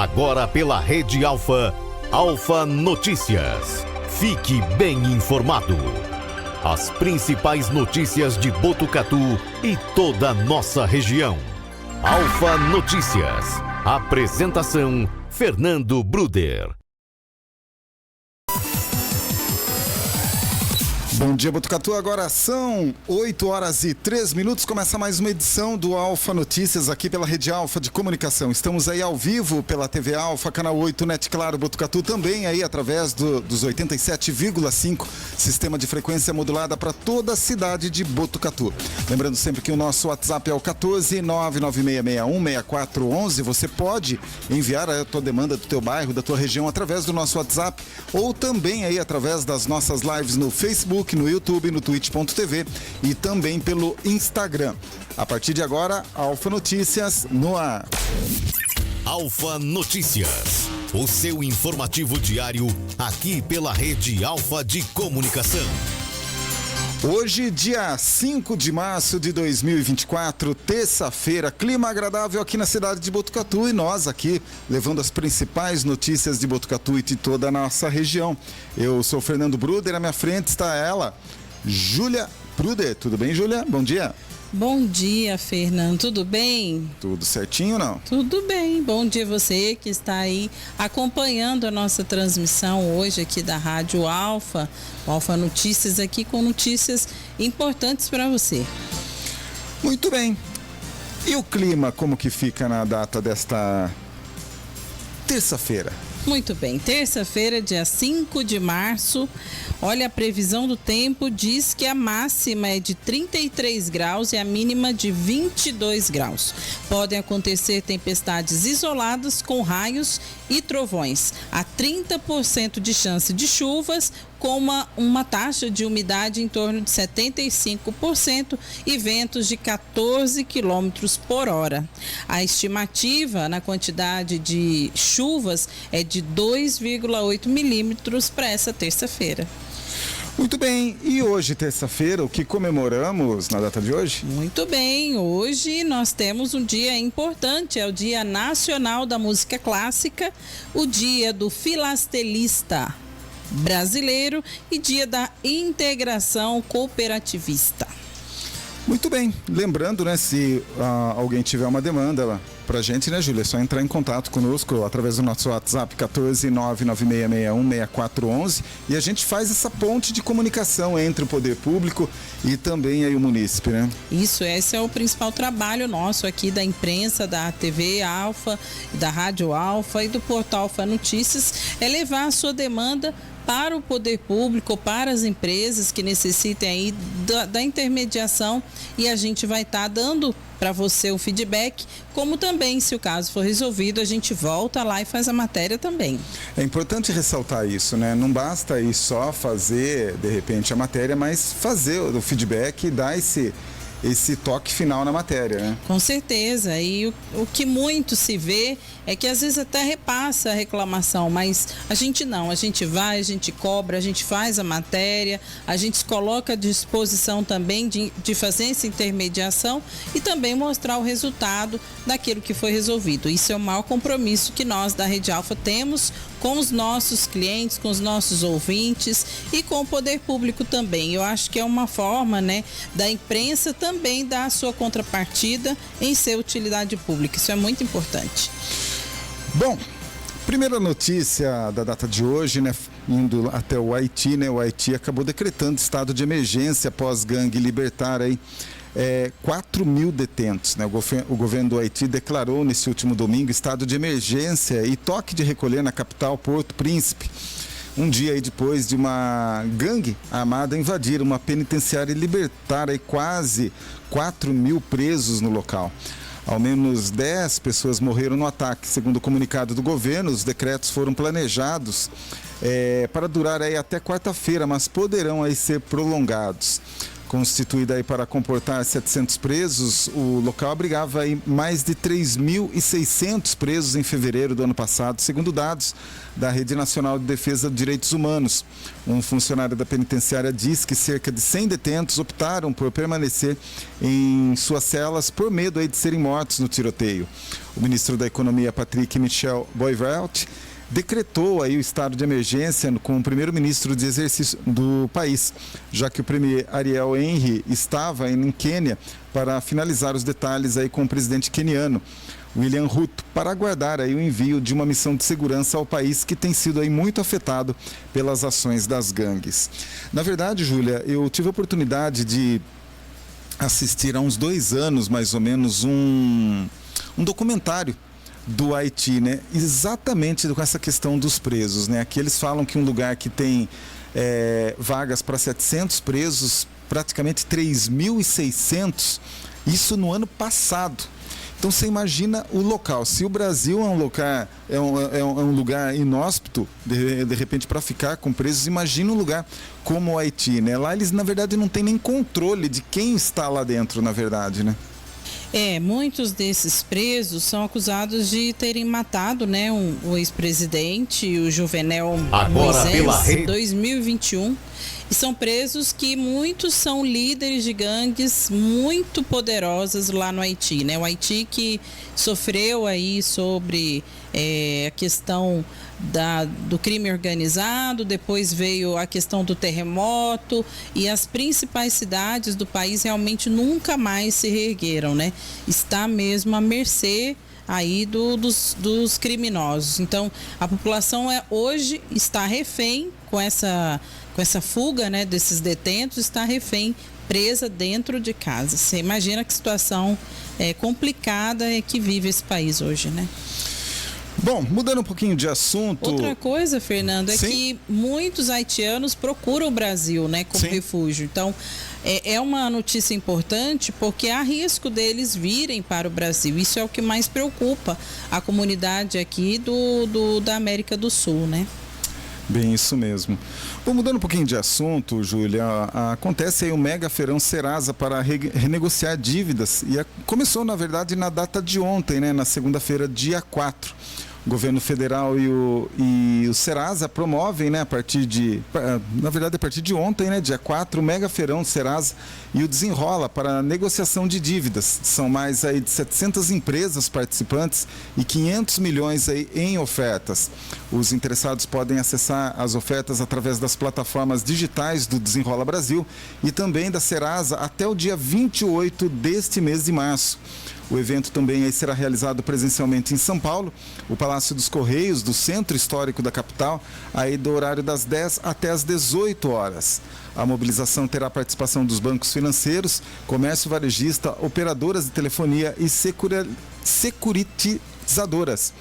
Agora pela Rede Alfa, Alfa Notícias. Fique bem informado. As principais notícias de Botucatu e toda a nossa região. Alfa Notícias. Apresentação: Fernando Bruder. Bom dia, Botucatu. Agora são 8h03. Começa mais uma edição do Alfa Notícias aqui pela Rede Alfa de Comunicação. Estamos aí ao vivo pela TV Alfa, canal 8, Net Claro Botucatu, também aí através dos 87,5, sistema de frequência modulada para toda a cidade de Botucatu. Lembrando sempre que o nosso WhatsApp é o 14 Você pode enviar a tua demanda do teu bairro, da tua região através do nosso WhatsApp ou também aí através das nossas lives no Facebook, no YouTube, no Twitch.tv e também pelo Instagram. A partir de agora, Alfa Notícias no ar. Alfa Notícias, o seu informativo diário aqui pela Rede Alfa de Comunicação. Hoje, dia 5 de março de 2024, terça-feira, clima agradável aqui na cidade de Botucatu e nós aqui levando as principais notícias de Botucatu e de toda a nossa região. Eu sou Fernando Bruder, à minha frente está ela, Júlia Bruder. Tudo bem, Júlia? Bom dia. Bom dia, Fernando. Tudo bem? Tudo certinho, não? Tudo bem. Bom dia você que está aí acompanhando a nossa transmissão hoje aqui da Rádio Alfa, Alfa Notícias, aqui com notícias importantes para você. Muito bem. E o clima, como que fica na data desta terça-feira? Muito bem, terça-feira, dia 5 de março, olha, a previsão do tempo diz que a máxima é de 33 graus e a mínima de 22 graus. Podem acontecer tempestades isoladas com raios e trovões. Há 30% de chance de chuvas, com uma taxa de umidade em torno de 75% e ventos de 14 km por hora. A estimativa na quantidade de chuvas é de 2,8 milímetros para essa terça-feira. Muito bem, e hoje, terça-feira, o que comemoramos na data de hoje? Muito bem, hoje nós temos um dia importante, é o Dia Nacional da Música Clássica, o Dia do Filastelista Brasileiro e Dia da Integração Cooperativista. Muito bem, lembrando, né, se alguém tiver uma demanda pra gente, né, Júlia, é só entrar em contato conosco através do nosso WhatsApp 14 e a gente faz essa ponte de comunicação entre o poder público e também aí o munícipe, né? Isso, esse é o principal trabalho nosso aqui da imprensa, da TV Alfa, da Rádio Alfa e do portal Alfa Notícias, é levar a sua demanda para o poder público, para as empresas que necessitem aí da intermediação, e a gente vai estar dando para você o feedback, como também, se o caso for resolvido, a gente volta lá e faz a matéria também. É importante ressaltar isso, né? Não basta aí só fazer, de repente, a matéria, mas fazer o feedback e dar esse toque final na matéria, né? Com certeza, e o que muito se vê é que às vezes até repassa a reclamação, mas a gente não, a gente vai, a gente cobra, a gente faz a matéria, a gente se coloca à disposição também de fazer essa intermediação e também mostrar o resultado daquilo que foi resolvido. Isso é o maior compromisso que nós da Rede Alfa temos com os nossos clientes, com os nossos ouvintes e com o poder público também. Eu acho que é uma forma, né, da imprensa também dar a sua contrapartida em ser utilidade pública. Isso é muito importante. Bom, primeira notícia da data de hoje, né, indo até o Haiti, né, o Haiti acabou decretando estado de emergência após gangue libertar aí 4 mil detentos, né? O governo do Haiti declarou nesse último domingo estado de emergência e toque de recolher na capital Porto Príncipe, um dia aí depois de uma gangue armada invadir uma penitenciária e libertar aí quase 4 mil presos no local. Ao menos 10 pessoas morreram no ataque. Segundo o comunicado do governo, os decretos foram planejados para durar aí até quarta-feira, mas poderão aí ser prolongados. Constituída aí para comportar 700 presos, o local abrigava aí mais de 3.600 presos em fevereiro do ano passado, segundo dados da Rede Nacional de Defesa de Direitos Humanos. Um funcionário da penitenciária diz que cerca de 100 detentos optaram por permanecer em suas celas por medo aí de serem mortos no tiroteio. O ministro da Economia, Patrick Michel Boisvelt, decretou aí o estado de emergência com o primeiro-ministro de exercício do país, já que o premier Ariel Henry estava em Quênia para finalizar os detalhes aí com o presidente queniano, William Ruto, para aguardar aí o envio de uma missão de segurança ao país que tem sido aí muito afetado pelas ações das gangues. Na verdade, Júlia, eu tive a oportunidade de assistir há uns 2 anos, mais ou menos, um documentário do Haiti, né? Exatamente com essa questão dos presos, né? Aqui eles falam que um lugar que tem vagas para 700 presos, praticamente 3.600, isso no ano passado. Então você imagina o local. Se o Brasil é um lugar inóspito, de repente, para ficar com presos, imagina um lugar como o Haiti, né? Lá eles, na verdade, não têm nem controle de quem está lá dentro, na verdade, né? Muitos desses presos são acusados de terem matado, né, o ex-presidente, o Jovenel Moisés, em 2021. E são presos que muitos são líderes de gangues muito poderosas lá no Haiti, né? O Haiti que sofreu aí sobre a questão do crime organizado, depois veio a questão do terremoto e as principais cidades do país realmente nunca mais se reergueram, né? Está mesmo à mercê aí dos criminosos. Então, a população hoje está refém com essa fuga, né, desses detentos, está refém, presa dentro de casa. Você imagina que situação complicada que vive esse país hoje, né? Bom, mudando um pouquinho de assunto... Outra coisa, Fernando, Sim. que muitos haitianos procuram o Brasil, né, como Sim. refúgio. Então, é uma notícia importante porque há risco deles virem para o Brasil. Isso é o que mais preocupa a comunidade aqui da América do Sul, né? Bem, isso mesmo. Bom, mudando um pouquinho de assunto, Júlia, acontece aí o mega feirão Serasa para renegociar dívidas e começou, na verdade, na data de ontem, né, na segunda-feira, dia 4. O governo federal e o Serasa promovem, né, a partir de ontem, né, dia 4, o mega feirão Serasa e o Desenrola para negociação de dívidas. São mais aí de 700 empresas participantes e 500 milhões aí em ofertas. Os interessados podem acessar as ofertas através das plataformas digitais do Desenrola Brasil e também da Serasa até o dia 28 deste mês de março. O evento também aí será realizado presencialmente em São Paulo, o Palácio dos Correios, do Centro Histórico da capital, aí do horário das 10 até as 18 horas. A mobilização terá a participação dos bancos financeiros, comércio varejista, operadoras de telefonia e securitizadoras.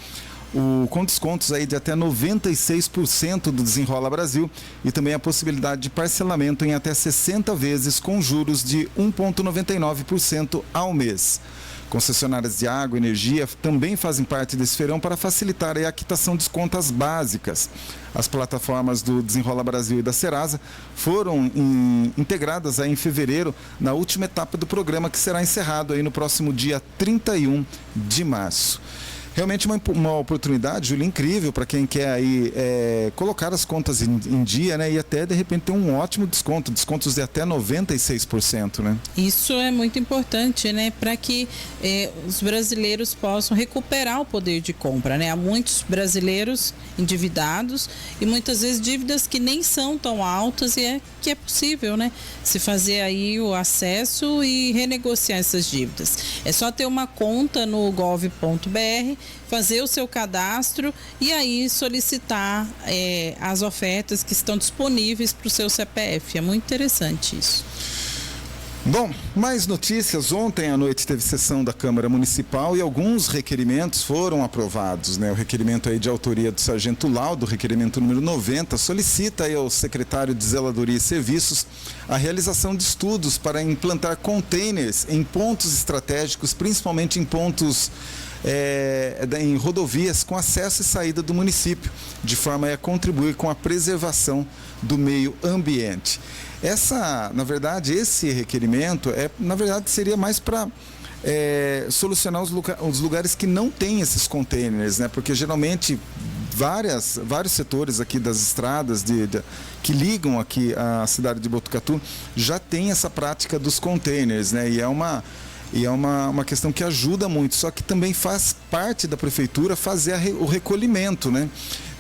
Com descontos aí de até 96% do Desenrola Brasil e também a possibilidade de parcelamento em até 60 vezes com juros de 1,99% ao mês. Concessionárias de água e energia também fazem parte desse feirão para facilitar a quitação de contas básicas. As plataformas do Desenrola Brasil e da Serasa foram integradas aí em fevereiro, na última etapa do programa, que será encerrado aí no próximo dia 31 de março. Realmente uma oportunidade, Júlia, incrível para quem quer aí colocar as contas em dia, né? E até, de repente, ter um ótimo descontos de até 96%, né? Isso é muito importante, né? Para que os brasileiros possam recuperar o poder de compra, né? Há muitos brasileiros endividados e muitas vezes dívidas que nem são tão altas e que é possível, né? Se fazer aí o acesso e renegociar essas dívidas. É só ter uma conta no gov.br, fazer o seu cadastro e aí solicitar as ofertas que estão disponíveis para o seu CPF. É muito interessante isso. Bom, mais notícias. Ontem à noite teve sessão da Câmara Municipal e alguns requerimentos foram aprovados, né? O requerimento aí de autoria do Sargento Laudo, requerimento número 90, solicita aí ao secretário de Zeladoria e Serviços a realização de estudos para implantar containers em pontos estratégicos, principalmente em pontos em rodovias com acesso e saída do município, de forma a contribuir com a preservação do meio ambiente. Na verdade, esse requerimento seria mais para solucionar os lugares que não têm esses containers, né? Porque geralmente vários setores aqui das estradas que ligam aqui a cidade de Botucatu já tem essa prática dos containers, né? E é uma questão que ajuda muito, só que também faz parte da prefeitura fazer o recolhimento, né?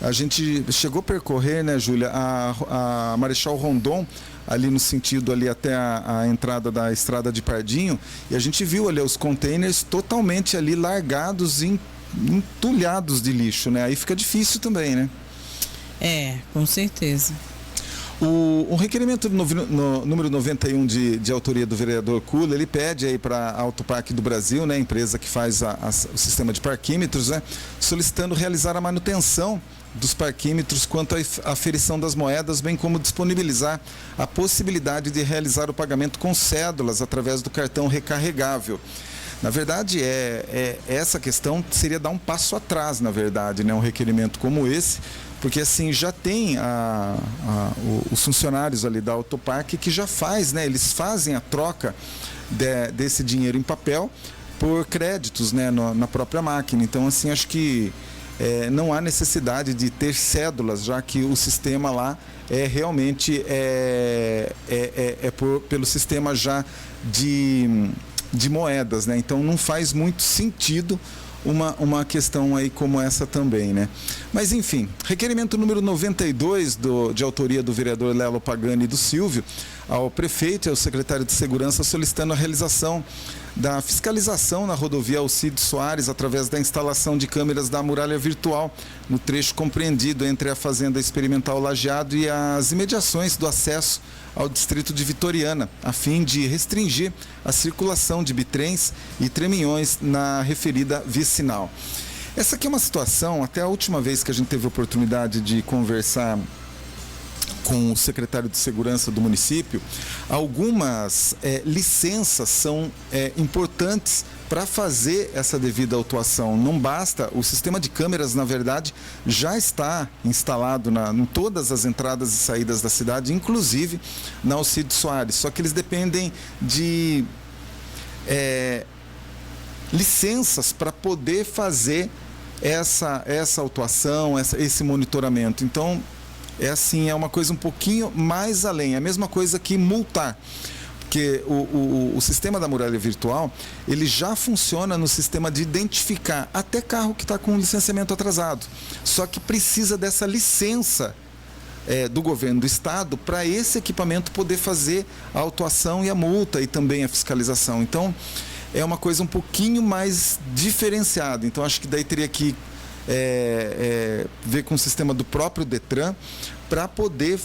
A gente chegou a percorrer, né, Júlia, a Marechal Rondon, ali no sentido ali até a entrada da estrada de Pardinho, e a gente viu ali os containers totalmente ali largados, entulhados de lixo, né? Aí fica difícil também, né? Com certeza. O requerimento número 91 de autoria do vereador Kula, ele pede aí para a Autoparque do Brasil, né, a empresa que faz o sistema de parquímetros, né, solicitando realizar a manutenção dos parquímetros quanto à aferição das moedas, bem como disponibilizar a possibilidade de realizar o pagamento com cédulas através do cartão recarregável. Na verdade, essa questão seria dar um passo atrás, na verdade, né, um requerimento como esse, porque assim já tem os funcionários ali da Autoparque que já né, eles fazem a troca desse dinheiro em papel por créditos, né, na própria máquina. Então, assim, acho que não há necessidade de ter cédulas, já que o sistema lá realmente pelo sistema já de moedas, né? Então não faz muito sentido uma questão aí como essa também, né? Mas enfim, requerimento número 92 de autoria do vereador Lelo Pagani do Silvio ao prefeito e ao secretário de Segurança solicitando a realização da fiscalização na rodovia Alcides Soares através da instalação de câmeras da muralha virtual no trecho compreendido entre a Fazenda Experimental Lajeado e as imediações do acesso ao distrito de Vitoriana, a fim de restringir a circulação de bitrens e treminhões na referida vicinal. Essa aqui é uma situação, até a última vez que a gente teve a oportunidade de conversar com o secretário de Segurança do município, algumas licenças são importantes para fazer essa devida autuação. Não basta, o sistema de câmeras, na verdade, já está instalado em todas as entradas e saídas da cidade, inclusive na Alcides Soares, só que eles dependem de licenças para poder fazer essa autuação, esse monitoramento. Então, é uma coisa um pouquinho mais além, é a mesma coisa que multar, porque o sistema da muralha virtual, ele já funciona no sistema de identificar até carro que está com licenciamento atrasado, só que precisa dessa licença do governo do estado para esse equipamento poder fazer a autuação e a multa e também a fiscalização. Então, é uma coisa um pouquinho mais diferenciada, então acho que daí teria que ver com o sistema do próprio Detran para poder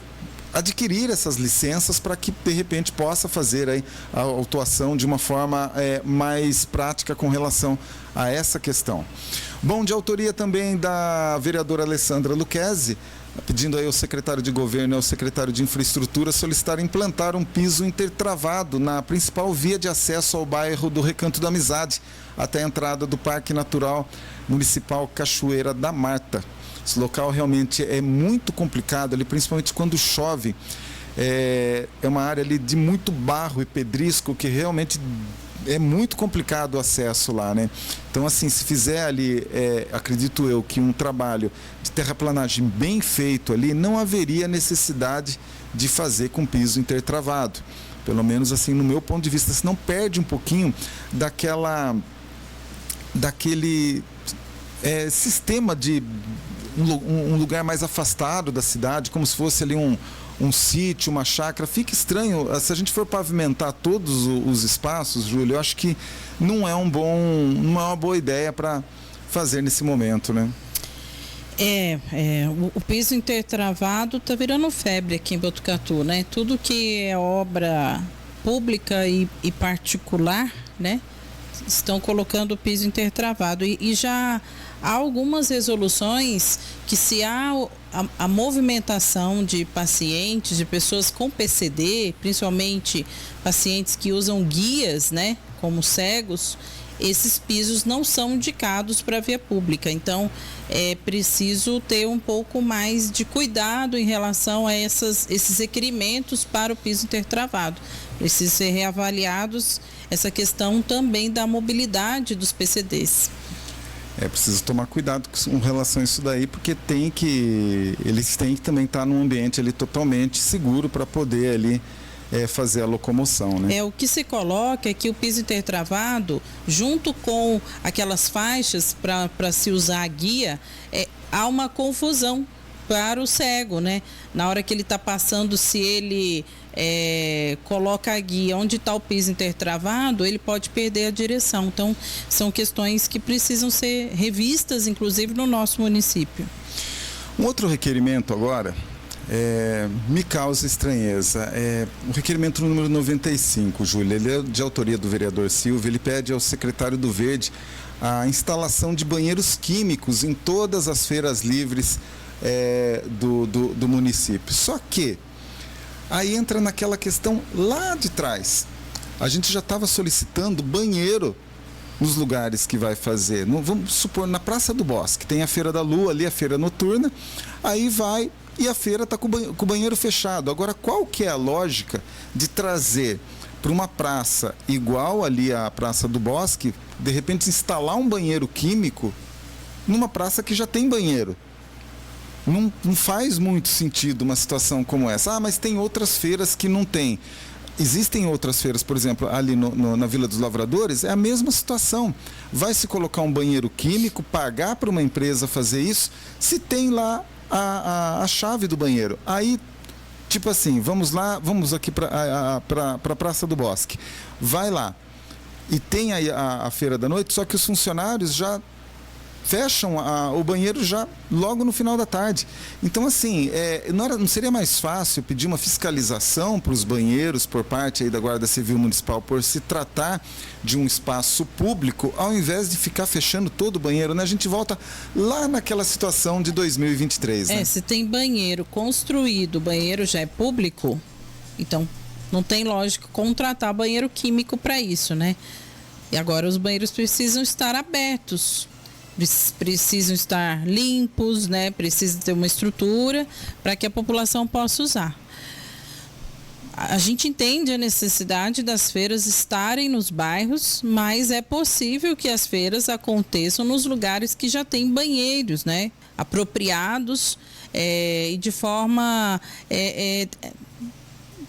adquirir essas licenças para que de repente possa fazer aí a autuação de uma forma mais prática com relação a essa questão. Bom, de autoria também da vereadora Alessandra Lucchesi, pedindo aí ao secretário de Governo e ao secretário de Infraestrutura solicitar implantar um piso intertravado na principal via de acesso ao bairro do Recanto da Amizade, até a entrada do Parque Natural Municipal Cachoeira da Marta. Esse local realmente é muito complicado, ali, principalmente quando chove. É uma área ali de muito barro e pedrisco que realmente é muito complicado o acesso lá, né? Então, assim, se fizer ali, acredito eu, que um trabalho de terraplanagem bem feito ali, não haveria necessidade de fazer com piso intertravado. Pelo menos, assim, no meu ponto de vista, se não perde um pouquinho daquele sistema de um lugar mais afastado da cidade, como se fosse ali um sítio, uma chácara. Fica estranho, se a gente for pavimentar todos os espaços, Júlio, eu acho que não é uma boa ideia para fazer nesse momento, né? O piso intertravado está virando febre aqui em Botucatu, né? Tudo que é obra pública e particular, né? Estão colocando o piso intertravado e já há algumas resoluções que, se há a movimentação de pacientes, de pessoas com PCD, principalmente pacientes que usam guias, né, como cegos, esses pisos não são indicados para via pública. Então, é preciso ter um pouco mais de cuidado em relação a esses requerimentos para o piso intertravado. Precisa ser reavaliados essa questão também da mobilidade dos PCDs. É preciso tomar cuidado com relação a isso daí, porque eles têm que também estar num ambiente ali totalmente seguro para poder ali fazer a locomoção, né? O que se coloca é que o piso intertravado, junto com aquelas faixas para se usar a guia, há uma confusão para o cego, né? Na hora que ele está passando, se ele coloca a guia onde está o piso intertravado, ele pode perder a direção. Então, são questões que precisam ser revistas, inclusive no nosso município. Um outro requerimento agora me causa estranheza. O requerimento número 95, Júlia, ele é de autoria do vereador Silvio. Ele pede ao secretário do Verde a instalação de banheiros químicos em todas as feiras livres do município. Só que aí entra naquela questão lá de trás. A gente já estava solicitando banheiro nos lugares que vai fazer. Vamos supor, na Praça do Bosque, tem a Feira da Lua ali, a feira noturna, aí vai e a feira está com o banheiro fechado. Agora, qual que é a lógica de trazer para uma praça igual ali à Praça do Bosque, de repente instalar um banheiro químico numa praça que já tem banheiro? Não faz muito sentido uma situação como essa. Mas tem outras feiras que não tem. Existem outras feiras, por exemplo, ali na Vila dos Lavradores, é a mesma situação. Vai se colocar um banheiro químico, pagar para uma empresa fazer isso, se tem lá a chave do banheiro. Aí, tipo assim, vamos aqui para a Praça do Bosque. Vai lá. E tem aí a feira da noite, só que os funcionários já fecham o banheiro já logo no final da tarde. Então, assim, não seria mais fácil pedir uma fiscalização para os banheiros por parte aí da Guarda Civil Municipal, por se tratar de um espaço público, ao invés de ficar fechando todo o banheiro, né? A gente volta lá naquela situação de 2023, né? Se tem banheiro construído, o banheiro já é público, então não tem lógica contratar banheiro químico para isso, né? E agora os banheiros precisam estar abertos, precisam estar limpos, né? Precisa ter uma estrutura para que a população possa usar. A gente entende a necessidade das feiras estarem nos bairros, mas é possível que as feiras aconteçam nos lugares que já tem banheiros, né? Apropriados e de forma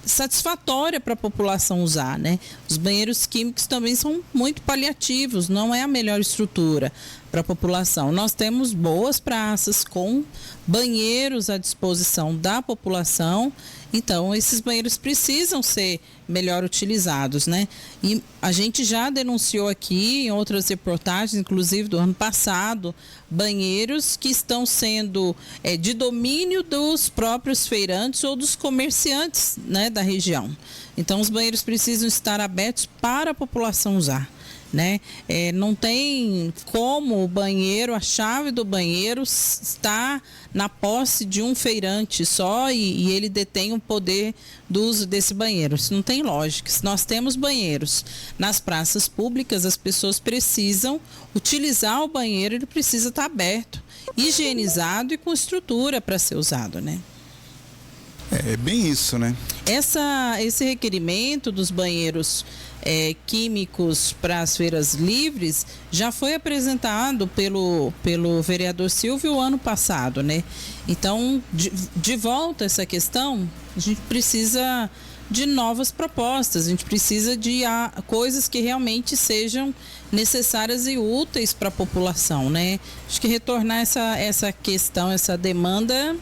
satisfatória para a população usar, né? Os banheiros químicos também são muito paliativos, não é a melhor estrutura para a população. Nós temos boas praças com banheiros à disposição da população, então esses banheiros precisam ser melhor utilizados, né? E a gente já denunciou aqui em outras reportagens, inclusive do ano passado, banheiros que estão sendo de domínio dos próprios feirantes ou dos comerciantes, né, da região. Então os banheiros precisam estar abertos para a população usar, né? Não tem como o banheiro, a chave do banheiro está na posse de um feirante só e ele detém o poder do uso desse banheiro. Isso não tem lógica. Se nós temos banheiros nas praças públicas, as pessoas precisam utilizar o banheiro, ele precisa estar aberto, higienizado e com estrutura para ser usado, né? É bem isso, né? Esse requerimento dos banheiros químicos para as feiras livres já foi apresentado pelo vereador Silvio ano passado, né? Então, de volta a essa questão, a gente precisa de novas propostas, a gente precisa de coisas que realmente sejam necessárias e úteis para a população, né? Acho que retornar essa questão, essa demanda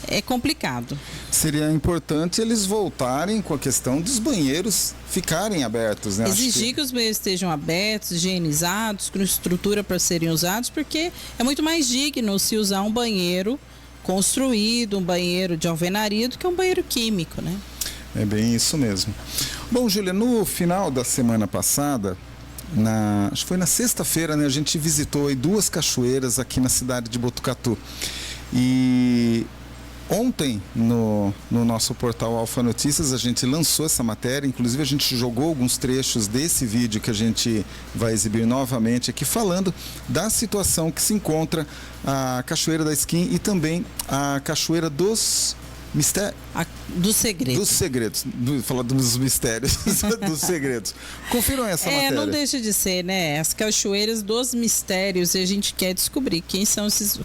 é complicado. Seria importante eles voltarem com a questão dos banheiros ficarem abertos, né? Exigir que os banheiros estejam abertos, higienizados, com estrutura para serem usados, porque é muito mais digno se usar um banheiro construído, um banheiro de alvenaria, do que um banheiro químico, né? É bem isso mesmo. Bom, Júlia, no final da semana passada, acho que foi na sexta-feira, né? A gente visitou aí 2 cachoeiras aqui na cidade de Botucatu. E Ontem, no nosso portal Alfa Notícias, a gente lançou essa matéria, inclusive a gente jogou alguns trechos desse vídeo que a gente vai exibir novamente aqui, falando da situação que se encontra a Cachoeira da Esquim e também a Cachoeira dos Dos segredos. Dos segredos. Falar dos mistérios. Dos segredos. Confiram essa matéria. Não deixa de ser, né? As cachoeiras dos mistérios, e a gente quer descobrir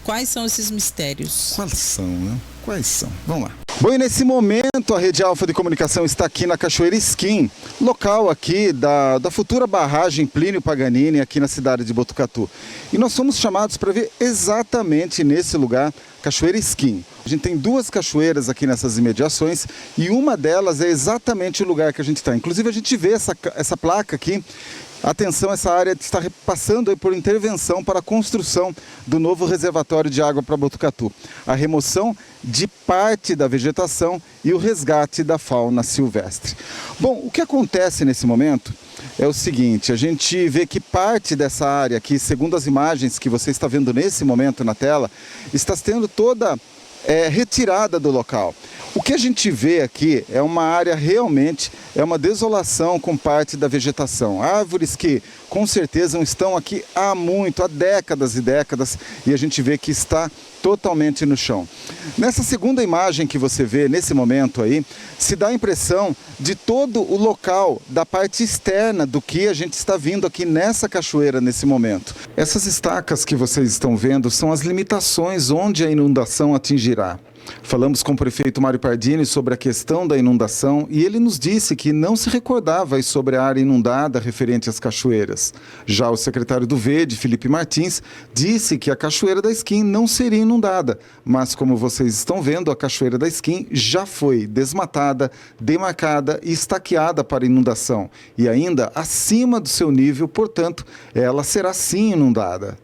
quais são esses mistérios. Quais são, né? Quais são? Vamos lá. Bom, e nesse momento a Rede Alfa de Comunicação está aqui na Cachoeira Esquim, local aqui da futura barragem Plínio Paganini, aqui na cidade de Botucatu. E nós fomos chamados para ver exatamente nesse lugar, Cachoeira Esquim. A gente tem 2 cachoeiras aqui nessas imediações e uma delas é exatamente o lugar que a gente está. Inclusive a gente vê essa placa aqui. Atenção, essa área está passando por intervenção para a construção do novo reservatório de água para Botucatu. A remoção de parte da vegetação e o resgate da fauna silvestre. Bom, o que acontece nesse momento é o seguinte, a gente vê que parte dessa área aqui, segundo as imagens que você está vendo nesse momento na tela, está sendo toda retirada do local. O que a gente vê aqui é uma área realmente, é uma desolação com parte da vegetação. Árvores que com certeza estão aqui há décadas e décadas, e a gente vê que está totalmente no chão. Nessa segunda imagem que você vê nesse momento aí, se dá a impressão de todo o local, da parte externa do que a gente está vindo aqui nessa cachoeira nesse momento. Essas estacas que vocês estão vendo são as limitações onde a inundação atingirá. Falamos com o prefeito Mário Pardini sobre a questão da inundação e ele nos disse que não se recordava sobre a área inundada referente às cachoeiras. Já o secretário do Verde, Felipe Martins, disse que a Cachoeira da Esquim não seria inundada, mas como vocês estão vendo, a Cachoeira da Esquim já foi desmatada, demarcada e estaqueada para inundação e ainda acima do seu nível, portanto, ela será sim inundada.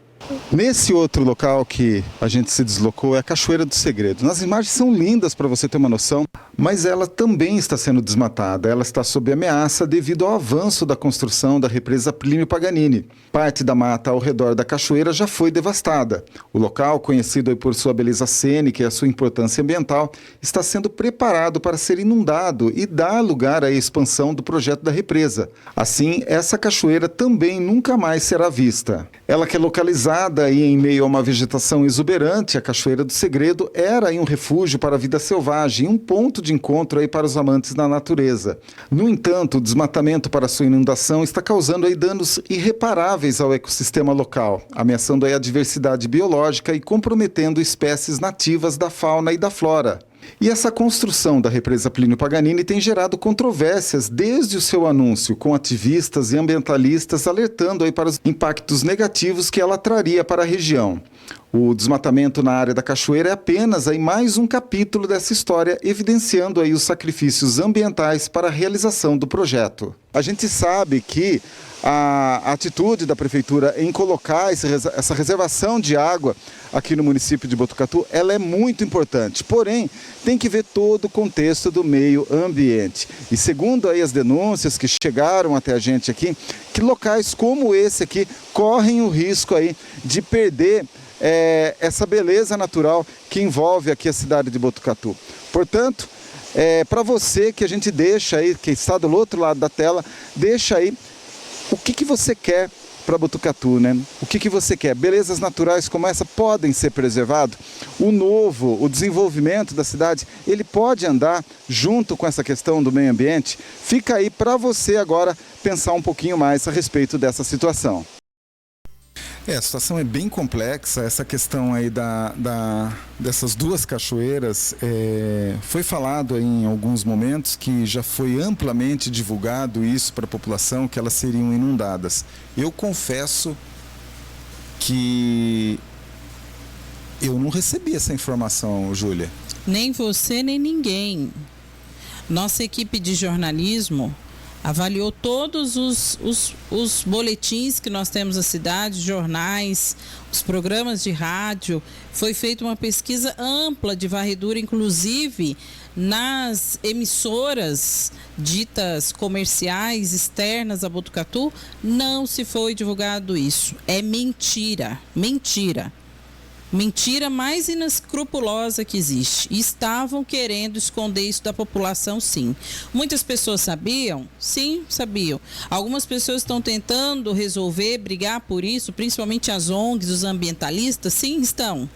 Nesse outro local que a gente se deslocou é a Cachoeira do Segredo. As imagens são lindas para você ter uma noção, mas ela também está sendo desmatada. Ela está sob ameaça devido ao avanço da construção da represa Plínio Paganini. Parte da mata ao redor da cachoeira já foi devastada. O local, conhecido por sua beleza cênica e a sua importância ambiental, está sendo preparado para ser inundado e dar lugar à expansão do projeto da represa. Assim, essa cachoeira também nunca mais será vista. Ela que é localizada aí em meio a uma vegetação exuberante, a Cachoeira do Segredo era aí um refúgio para a vida selvagem, um ponto de encontro aí para os amantes da natureza. No entanto, o desmatamento para sua inundação está causando aí danos irreparáveis ao ecossistema local, ameaçando aí a diversidade biológica e comprometendo espécies nativas da fauna e da flora. E essa construção da represa Plínio Paganini tem gerado controvérsias desde o seu anúncio, com ativistas e ambientalistas alertando aí para os impactos negativos que ela traria para a região. O desmatamento na área da cachoeira é apenas aí mais um capítulo dessa história, evidenciando aí os sacrifícios ambientais para a realização do projeto. A gente sabe que a atitude da prefeitura em colocar essa reservação de água aqui no município de Botucatu, ela é muito importante. Porém, tem que ver todo o contexto do meio ambiente. E segundo aí as denúncias que chegaram até a gente aqui, que locais como esse aqui correm o risco aí de perder essa beleza natural que envolve aqui a cidade de Botucatu. Portanto, para você que a gente deixa aí, que está do outro lado da tela, deixa aí o que você quer para Botucatu, né? O que você quer? Belezas naturais como essa podem ser preservadas? O desenvolvimento da cidade, ele pode andar junto com essa questão do meio ambiente? Fica aí para você agora pensar um pouquinho mais a respeito dessa situação. A situação é bem complexa, essa questão aí dessas 2 cachoeiras, foi falado aí em alguns momentos que já foi amplamente divulgado isso para a população, que elas seriam inundadas. Eu confesso que eu não recebi essa informação, Júlia. Nem você, nem ninguém. Nossa equipe de jornalismo avaliou todos os boletins que nós temos na cidade, jornais, os programas de rádio. Foi feita uma pesquisa ampla de varredura, inclusive nas emissoras ditas comerciais externas a Botucatu, não se foi divulgado isso. É mentira, mentira. Mentira mais inescrupulosa que existe. Estavam querendo esconder isso da população, sim. Muitas pessoas sabiam? Sim, sabiam. Algumas pessoas estão tentando resolver, brigar por isso, principalmente as ONGs, os ambientalistas? Sim, estão.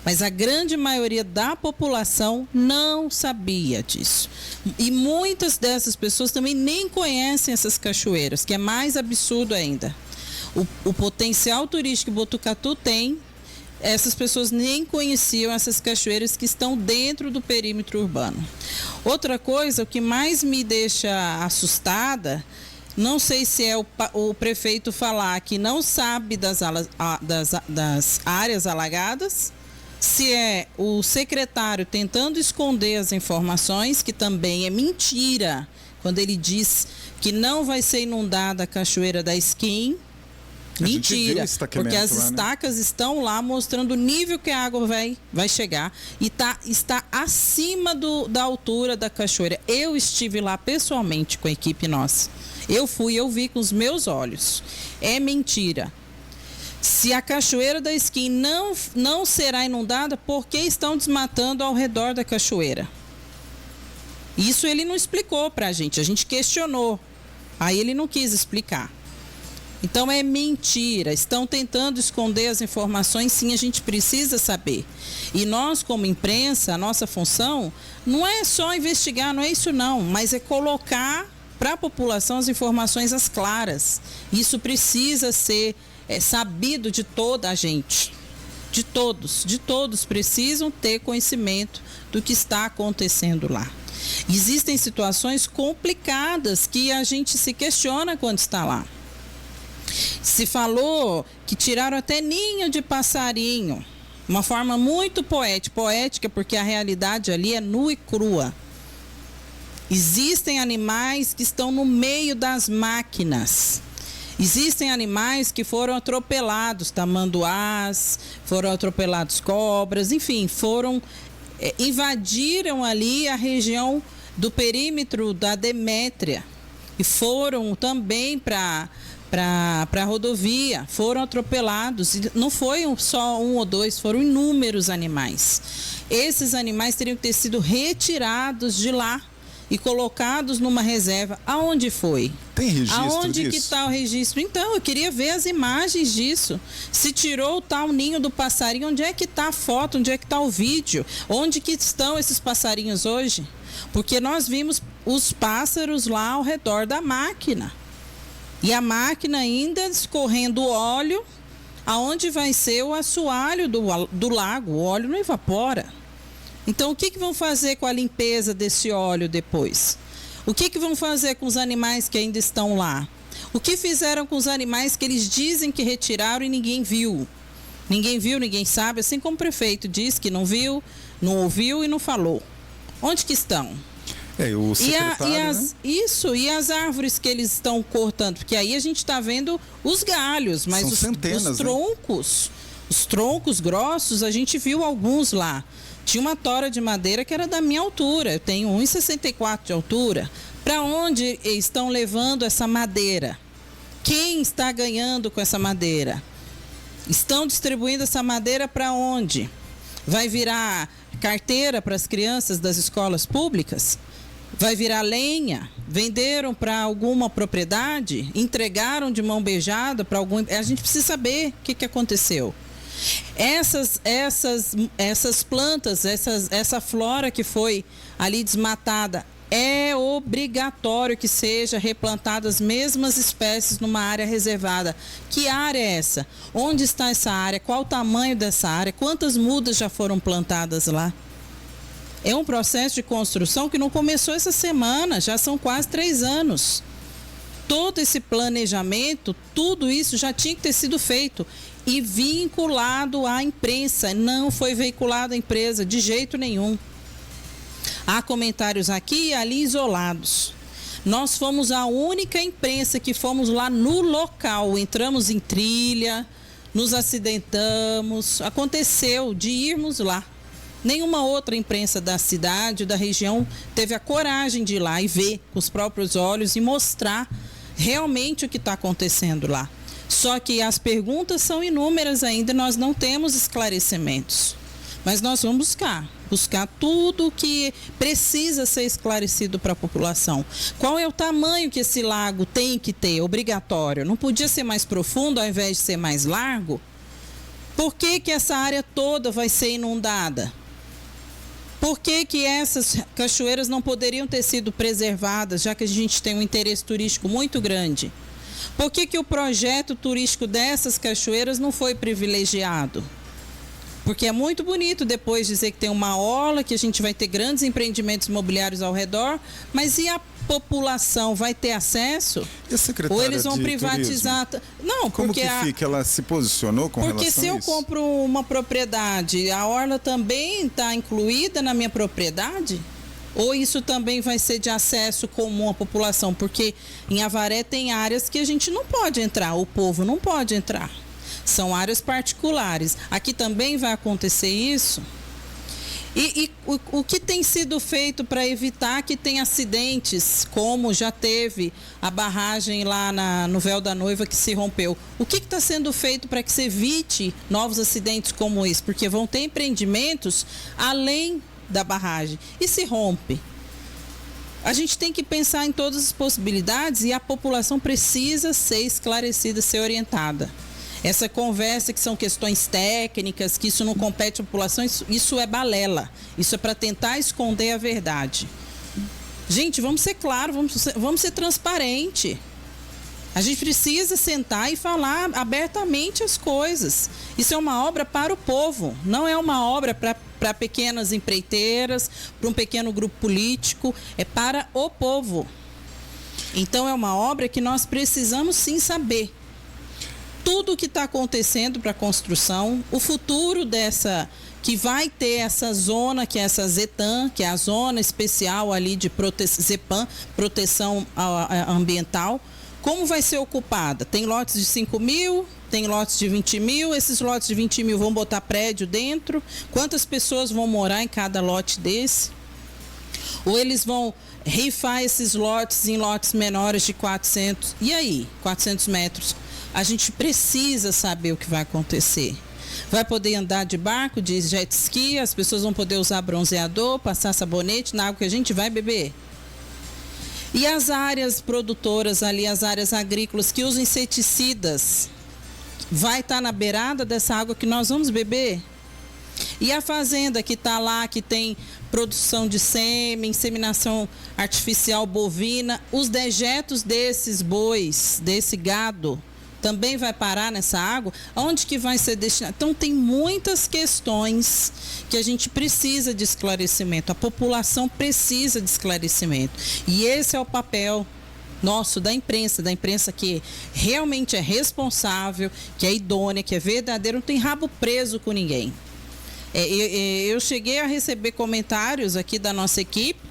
Mas a grande maioria da população não sabia disso. E muitas dessas pessoas também nem conhecem essas cachoeiras, que é mais absurdo ainda. O potencial turístico que Botucatu tem, essas pessoas nem conheciam essas cachoeiras que estão dentro do perímetro urbano. Outra coisa, o que mais me deixa assustada, não sei se é o prefeito falar que não sabe das áreas alagadas, se é o secretário tentando esconder as informações, que também é mentira, quando ele diz que não vai ser inundada a cachoeira da Esquim. Mentira, porque as estacas estão lá mostrando o nível que a água vai chegar e está acima da altura da cachoeira. Eu estive lá pessoalmente com a equipe nossa. Eu vi com os meus olhos. É mentira. Se a cachoeira da Esquim não será inundada, por que estão desmatando ao redor da cachoeira? Isso ele não explicou para a gente questionou. Aí ele não quis explicar. Então é mentira, estão tentando esconder as informações, sim, a gente precisa saber. E nós, como imprensa, a nossa função não é só investigar, não é isso não, mas é colocar para a população as informações as claras. Isso precisa ser sabido de toda a gente, de todos precisam ter conhecimento do que está acontecendo lá. Existem situações complicadas que a gente se questiona quando está lá. Se falou que tiraram até ninho de passarinho, uma forma muito poética, porque a realidade ali é nua e crua. Existem animais que estão no meio das máquinas. Existem animais que foram atropelados, tamanduás, foram atropelados cobras, enfim, invadiram ali a região do perímetro da Demétria e foram também para a rodovia, foram atropelados. Não foi só um ou dois, foram inúmeros animais. Esses animais teriam que ter sido retirados de lá e colocados numa reserva. Aonde foi? Tem registro Aonde disso? que está o registro? Então, eu queria ver as imagens disso. Se tirou o tal ninho do passarinho, onde é que está a foto? Onde é que está o vídeo? Onde que estão esses passarinhos hoje? Porque nós vimos os pássaros lá ao redor da máquina. E a máquina ainda escorrendo óleo, aonde vai ser o assoalho do lago. O óleo não evapora. Então, o que vão fazer com a limpeza desse óleo depois? O que vão fazer com os animais que ainda estão lá? O que fizeram com os animais que eles dizem que retiraram e ninguém viu? Ninguém viu, ninguém sabe, assim como o prefeito diz que não viu, não ouviu e não falou. Onde que estão? O secretário, né? Isso, e as árvores que eles estão cortando? Porque aí a gente está vendo os galhos, mas os troncos, os troncos grossos, a gente viu alguns lá. Tinha uma tora de madeira que era da minha altura, eu tenho 1,64 de altura. Para onde estão levando essa madeira? Quem está ganhando com essa madeira? Estão distribuindo essa madeira para onde? Vai virar carteira para as crianças das escolas públicas? Vai virar lenha? Venderam para alguma propriedade? Entregaram de mão beijada para algum... A gente precisa saber o que aconteceu. Essas plantas, essa flora que foi ali desmatada, é obrigatório que seja replantada as mesmas espécies numa área reservada. Que área é essa? Onde está essa área? Qual o tamanho dessa área? Quantas mudas já foram plantadas lá? É um processo de construção que não começou essa semana, já são quase 3 anos. Todo esse planejamento, tudo isso já tinha que ter sido feito e vinculado à imprensa. Não foi veiculado à empresa de jeito nenhum. Há comentários aqui e ali isolados. Nós fomos a única imprensa que fomos lá no local, entramos em trilha, nos acidentamos, aconteceu de irmos lá. Nenhuma outra imprensa da cidade, da região, teve a coragem de ir lá e ver com os próprios olhos e mostrar realmente o que está acontecendo lá. Só que as perguntas são inúmeras ainda, nós não temos esclarecimentos. Mas nós vamos buscar tudo o que precisa ser esclarecido para a população. Qual é o tamanho que esse lago tem que ter, obrigatório? Não podia ser mais profundo ao invés de ser mais largo? Por que essa área toda vai ser inundada? Por que essas cachoeiras não poderiam ter sido preservadas, já que a gente tem um interesse turístico muito grande? Por que o projeto turístico dessas cachoeiras não foi privilegiado? Porque é muito bonito depois dizer que tem uma orla, que a gente vai ter grandes empreendimentos imobiliários ao redor, mas e a população vai ter acesso? E a secretária ou eles vão de privatizar? turismo? Não, como porque que fica? Ela se posicionou com relação a isso? Porque se eu compro uma propriedade, a orla também está incluída na minha propriedade? Ou isso também vai ser de acesso comum à população? Porque em Avaré tem áreas que a gente não pode entrar, o povo não pode entrar. São áreas particulares. Aqui também vai acontecer isso? E o que tem sido feito para evitar que tenha acidentes, como já teve a barragem lá no Véu da Noiva que se rompeu? O que está sendo feito para que se evite novos acidentes como esse? Porque vão ter empreendimentos além da barragem. E se rompe? A gente tem que pensar em todas as possibilidades e a população precisa ser esclarecida, ser orientada. Essa conversa que são questões técnicas, que isso não compete à população, isso é balela. Isso é para tentar esconder a verdade. Gente, vamos ser claros, vamos ser transparentes. A gente precisa sentar e falar abertamente as coisas. Isso é uma obra para o povo, não é uma obra para pequenas empreiteiras, para um pequeno grupo político, é para o povo. Então é uma obra que nós precisamos sim saber. Tudo o que está acontecendo para a construção, o futuro que vai ter essa zona, que é essa ZETAM, que é a zona especial ali de ZEPAM, proteção ambiental, como vai ser ocupada? Tem lotes de 5 mil, tem lotes de 20 mil, esses lotes de 20 mil vão botar prédio dentro, quantas pessoas vão morar em cada lote desse? Ou eles vão rifar esses lotes em lotes menores de 400, e aí, 400 metros? A gente precisa saber o que vai acontecer. Vai poder andar de barco, de jet ski, as pessoas vão poder usar bronzeador, passar sabonete na água que a gente vai beber. E as áreas produtoras ali, as áreas agrícolas que usam inseticidas, vai estar na beirada dessa água que nós vamos beber? E a fazenda que está lá, que tem produção de sêmen, inseminação artificial bovina, os dejetos desses bois, desse gado, também vai parar nessa água? Onde que vai ser destinado? Então, tem muitas questões que a gente precisa de esclarecimento. A população precisa de esclarecimento. E esse é o papel nosso, da imprensa que realmente é responsável, que é idônea, que é verdadeira, não tem rabo preso com ninguém. Eu cheguei a receber comentários aqui da nossa equipe,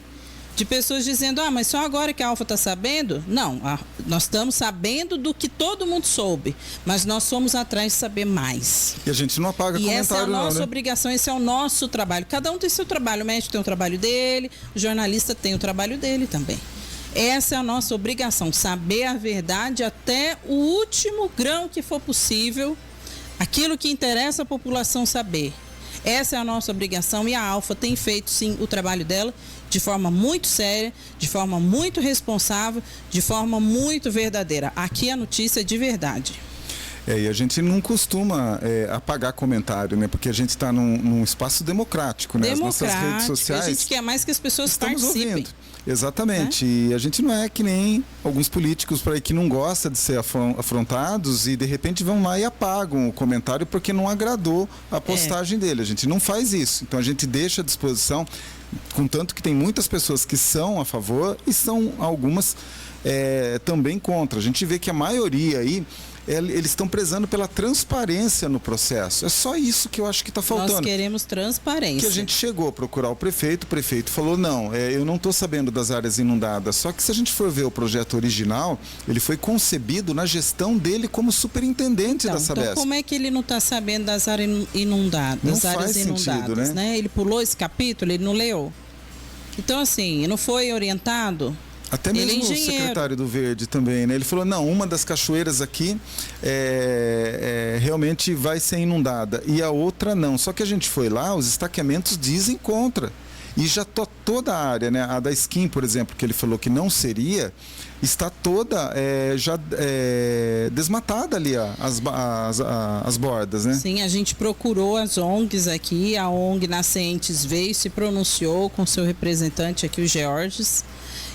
de pessoas dizendo, mas só agora que a Alfa está sabendo? Não, nós estamos sabendo do que todo mundo soube, mas nós somos atrás de saber mais. E a gente não apaga comentário, não, essa é a nossa né? obrigação, esse é o nosso trabalho. Cada um tem seu trabalho, o médico tem o trabalho dele, o jornalista tem o trabalho dele também. Essa é a nossa obrigação, saber a verdade até o último grão que for possível, aquilo que interessa a população saber. Essa é a nossa obrigação e a Alfa tem feito, sim, o trabalho dela de forma muito séria, de forma muito responsável, de forma muito verdadeira. Aqui a notícia é de verdade. E a gente não costuma apagar comentário, né? Porque a gente está num espaço democrático, né? As nossas redes sociais. A gente quer mais que as pessoas participem. Ouvindo. Exatamente. E a gente não é que nem alguns políticos por aí que não gostam de ser afrontados e de repente vão lá e apagam o comentário porque não agradou a postagem dele. A gente não faz isso. Então a gente deixa à disposição, contanto que tem muitas pessoas que são a favor e são algumas também contra. A gente vê que a maioria aí, eles estão prezando pela transparência no processo. É só isso que eu acho que está faltando. Nós queremos transparência. Que a gente chegou a procurar o prefeito falou, não, eu não estou sabendo das áreas inundadas. Só que se a gente for ver o projeto original, ele foi concebido na gestão dele como superintendente da Sabesp. Então como é que ele não está sabendo das áreas inundadas? Não faz sentido, né? Ele pulou esse capítulo, ele não leu. Então, assim, não foi orientado? Até mesmo o secretário do Verde também, né? Ele falou, não, uma das cachoeiras aqui realmente vai ser inundada e a outra não. Só que a gente foi lá, os estaqueamentos dizem contra. E já toda a área, né? A da Skin, por exemplo, que ele falou que não seria, está toda desmatada ali, as bordas, né? Sim, a gente procurou as ONGs aqui, a ONG Nascentes veio, se pronunciou com seu representante aqui, o Georges,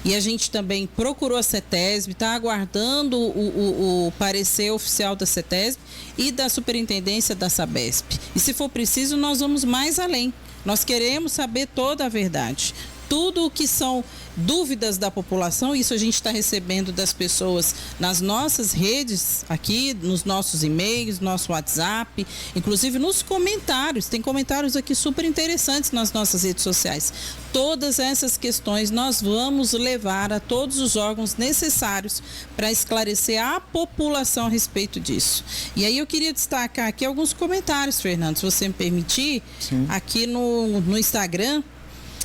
e a gente também procurou a CETESB, está aguardando o parecer oficial da CETESB e da Superintendência da Sabesp. E se for preciso, nós vamos mais além. Nós queremos saber toda a verdade. Tudo o que são dúvidas da população, isso a gente está recebendo das pessoas nas nossas redes, aqui, nos nossos e-mails, nosso WhatsApp, inclusive nos comentários. Tem comentários aqui super interessantes nas nossas redes sociais. Todas essas questões nós vamos levar a todos os órgãos necessários para esclarecer a população a respeito disso. E aí eu queria destacar aqui alguns comentários, Fernando, se você me permitir. Sim. Aqui no Instagram,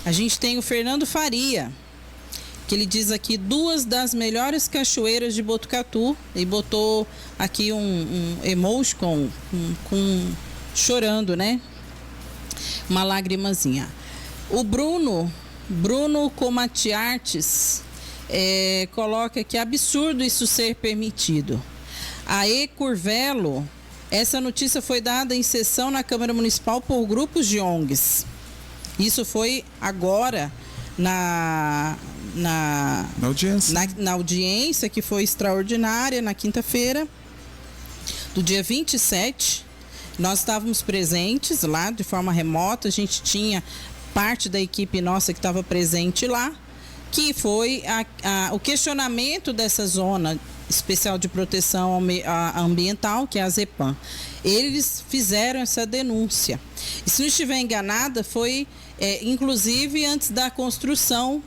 a gente tem o Fernando Faria, que ele diz aqui, 2 das melhores cachoeiras de Botucatu, e botou aqui um emoji com chorando, né? Uma lagrimazinha. O Bruno Comatiartes coloca que é absurdo isso ser permitido. A Curvelo, essa notícia foi dada em sessão na Câmara Municipal por grupos de ONGs. Isso foi agora na audiência, que foi extraordinária, na quinta-feira, do dia 27. Nós estávamos presentes lá de forma remota, a gente tinha parte da equipe nossa que estava presente lá, que foi o questionamento dessa zona especial de proteção ambiental, que é a ZEPAM. Eles fizeram essa denúncia. E se não estiver enganada, foi inclusive antes da construção,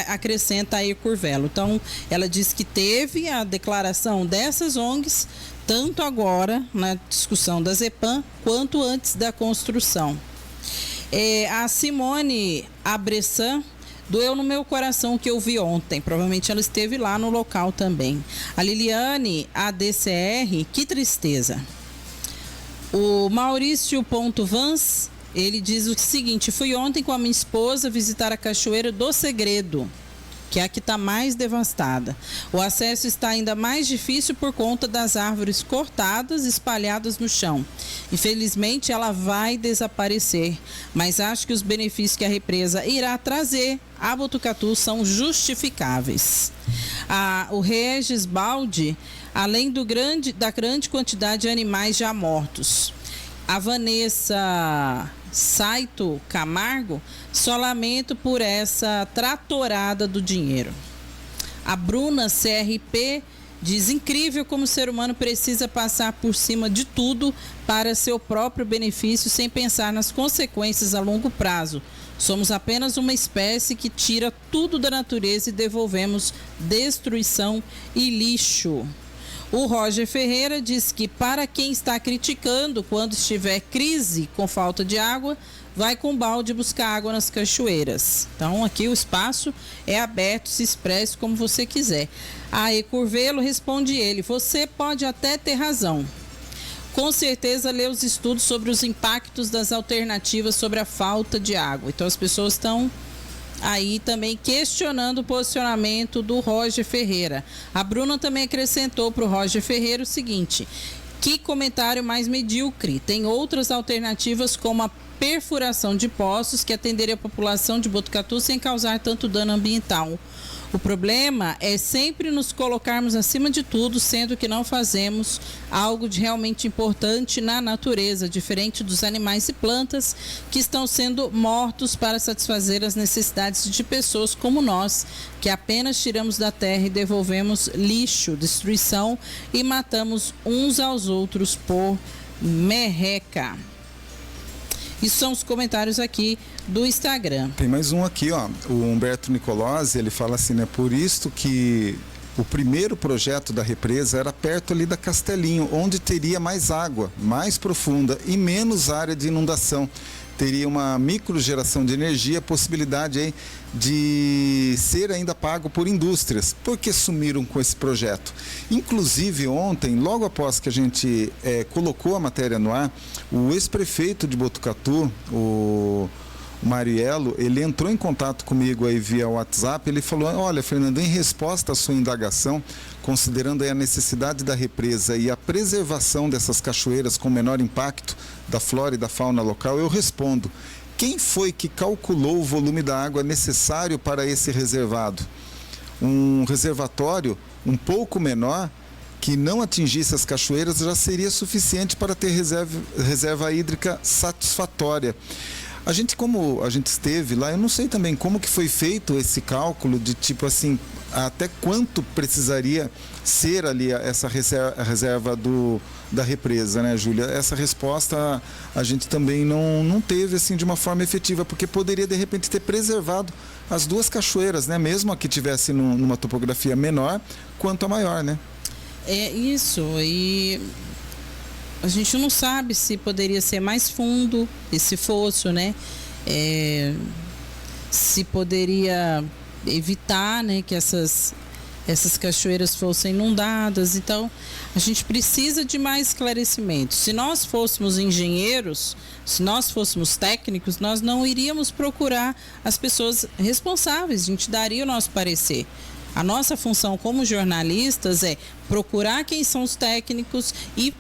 acrescenta a Curvelo. Então, ela disse que teve a declaração dessas ONGs, tanto agora na discussão da ZEPAM, quanto antes da construção. A Simone Abressan, doeu no meu coração o que eu vi ontem. Provavelmente ela esteve lá no local também. A Liliane ADCR, que tristeza. O Maurício Vans, ele diz o seguinte: fui ontem com a minha esposa visitar a Cachoeira do Segredo, que é a que está mais devastada. O acesso está ainda mais difícil por conta das árvores cortadas e espalhadas no chão. Infelizmente, ela vai desaparecer, mas acho que os benefícios que a represa irá trazer a Botucatu são justificáveis. O Regis Baldi, além da grande quantidade de animais já mortos. A Vanessa Saito Camargo, só lamento por essa tratorada do dinheiro. A Bruna CRP diz: incrível como o ser humano precisa passar por cima de tudo para seu próprio benefício, sem pensar nas consequências a longo prazo. Somos apenas uma espécie que tira tudo da natureza e devolvemos destruição e lixo. O Roger Ferreira diz que para quem está criticando, quando estiver crise com falta de água, vai com balde buscar água nas cachoeiras. Então aqui o espaço é aberto, se expresse como você quiser. A Curvelo, responde ele: você pode até ter razão. Com certeza lê os estudos sobre os impactos das alternativas sobre a falta de água. Então as pessoas estão aí também questionando o posicionamento do Roger Ferreira. A Bruna também acrescentou para o Roger Ferreira o seguinte: que comentário mais medíocre. Tem outras alternativas, como a perfuração de poços, que atenderia a população de Botucatu sem causar tanto dano ambiental. O problema é sempre nos colocarmos acima de tudo, sendo que não fazemos algo de realmente importante na natureza, diferente dos animais e plantas que estão sendo mortos para satisfazer as necessidades de pessoas como nós, que apenas tiramos da terra e devolvemos lixo, destruição e matamos uns aos outros por merreca. Isso são os comentários aqui do Instagram. Tem mais um aqui, ó. O Humberto Nicolosi, ele fala assim, né? Por isto que O primeiro projeto da represa era perto ali da Castelinho, onde teria mais água, mais profunda e menos área de inundação. Teria uma microgeração de energia, possibilidade aí de ser ainda pago por indústrias. Por que sumiram com esse projeto? Inclusive ontem, logo após que a gente colocou a matéria no ar, o ex-prefeito de Botucatu, o Mariello, ele entrou em contato comigo aí via WhatsApp. Ele falou: olha, Fernando, em resposta à sua indagação, considerando aí a necessidade da represa e a preservação dessas cachoeiras com menor impacto da flora e da fauna local, eu respondo: quem foi que calculou o volume da água necessário para esse reservado? Um reservatório um pouco menor, que não atingisse as cachoeiras, já seria suficiente para ter reserva hídrica satisfatória. A gente, como a gente esteve lá, eu não sei também como que foi feito esse cálculo de tipo assim, até quanto precisaria ser ali essa reserva da represa, né, Júlia? Essa resposta a gente também não teve assim de uma forma efetiva, porque poderia de repente ter preservado as duas cachoeiras, né? Mesmo a que tivesse numa topografia menor quanto a maior, né? É isso, e a gente não sabe se poderia ser mais fundo esse fosso, né? Se poderia evitar, né, que essas cachoeiras fossem inundadas. Então, a gente precisa de mais esclarecimentos. Se nós fôssemos engenheiros, se nós fôssemos técnicos, nós não iríamos procurar as pessoas responsáveis, a gente daria o nosso parecer. A nossa função como jornalistas é procurar quem são os técnicos e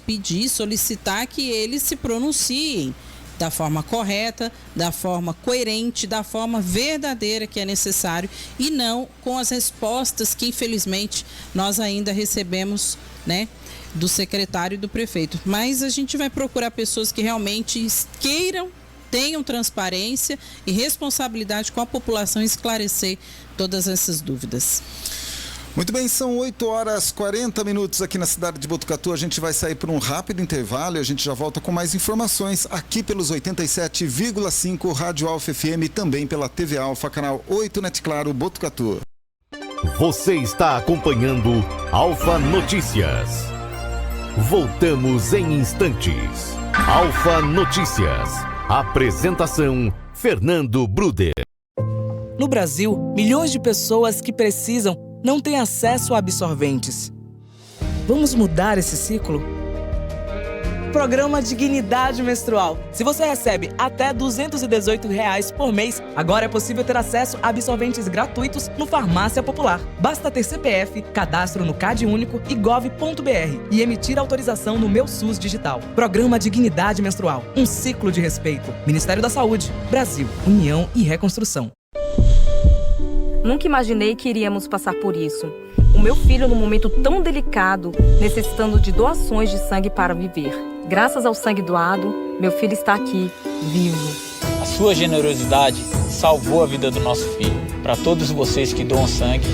pedir, solicitar que eles se pronunciem da forma correta, da forma coerente, da forma verdadeira que é necessário, e não com as respostas que, infelizmente, nós ainda recebemos, né, do secretário e do prefeito. Mas a gente vai procurar pessoas que realmente tenham transparência e responsabilidade com a população e esclarecer todas essas dúvidas. Muito bem, são 8h40 aqui na cidade de Botucatu. A gente vai sair por um rápido intervalo e a gente já volta com mais informações aqui pelos 87,5 Rádio Alfa FM e também pela TV Alfa, canal 8 Net Claro, Botucatu. Você está acompanhando Alfa Notícias. Voltamos em instantes. Alfa Notícias. Apresentação: Fernando Bruder. No Brasil, milhões de pessoas que precisam não têm acesso a absorventes. Vamos mudar esse ciclo? Programa Dignidade Menstrual. Se você recebe até R$ 218 por mês, agora é possível ter acesso a absorventes gratuitos no Farmácia Popular. Basta ter CPF, cadastro no CadÚnico e gov.br e emitir autorização no Meu SUS Digital. Programa Dignidade Menstrual. Um ciclo de respeito. Ministério da Saúde. Brasil. União e Reconstrução. Nunca imaginei que iríamos passar por isso. O meu filho, num momento tão delicado, necessitando de doações de sangue para viver. Graças ao sangue doado, meu filho está aqui, vivo. A sua generosidade salvou a vida do nosso filho. Para todos vocês que doam sangue,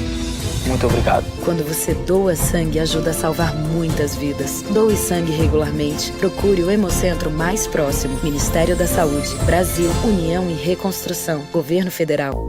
muito obrigado. Quando você doa sangue, ajuda a salvar muitas vidas. Doe sangue regularmente. Procure o Hemocentro mais próximo. Ministério da Saúde. Brasil, União e Reconstrução. Governo Federal.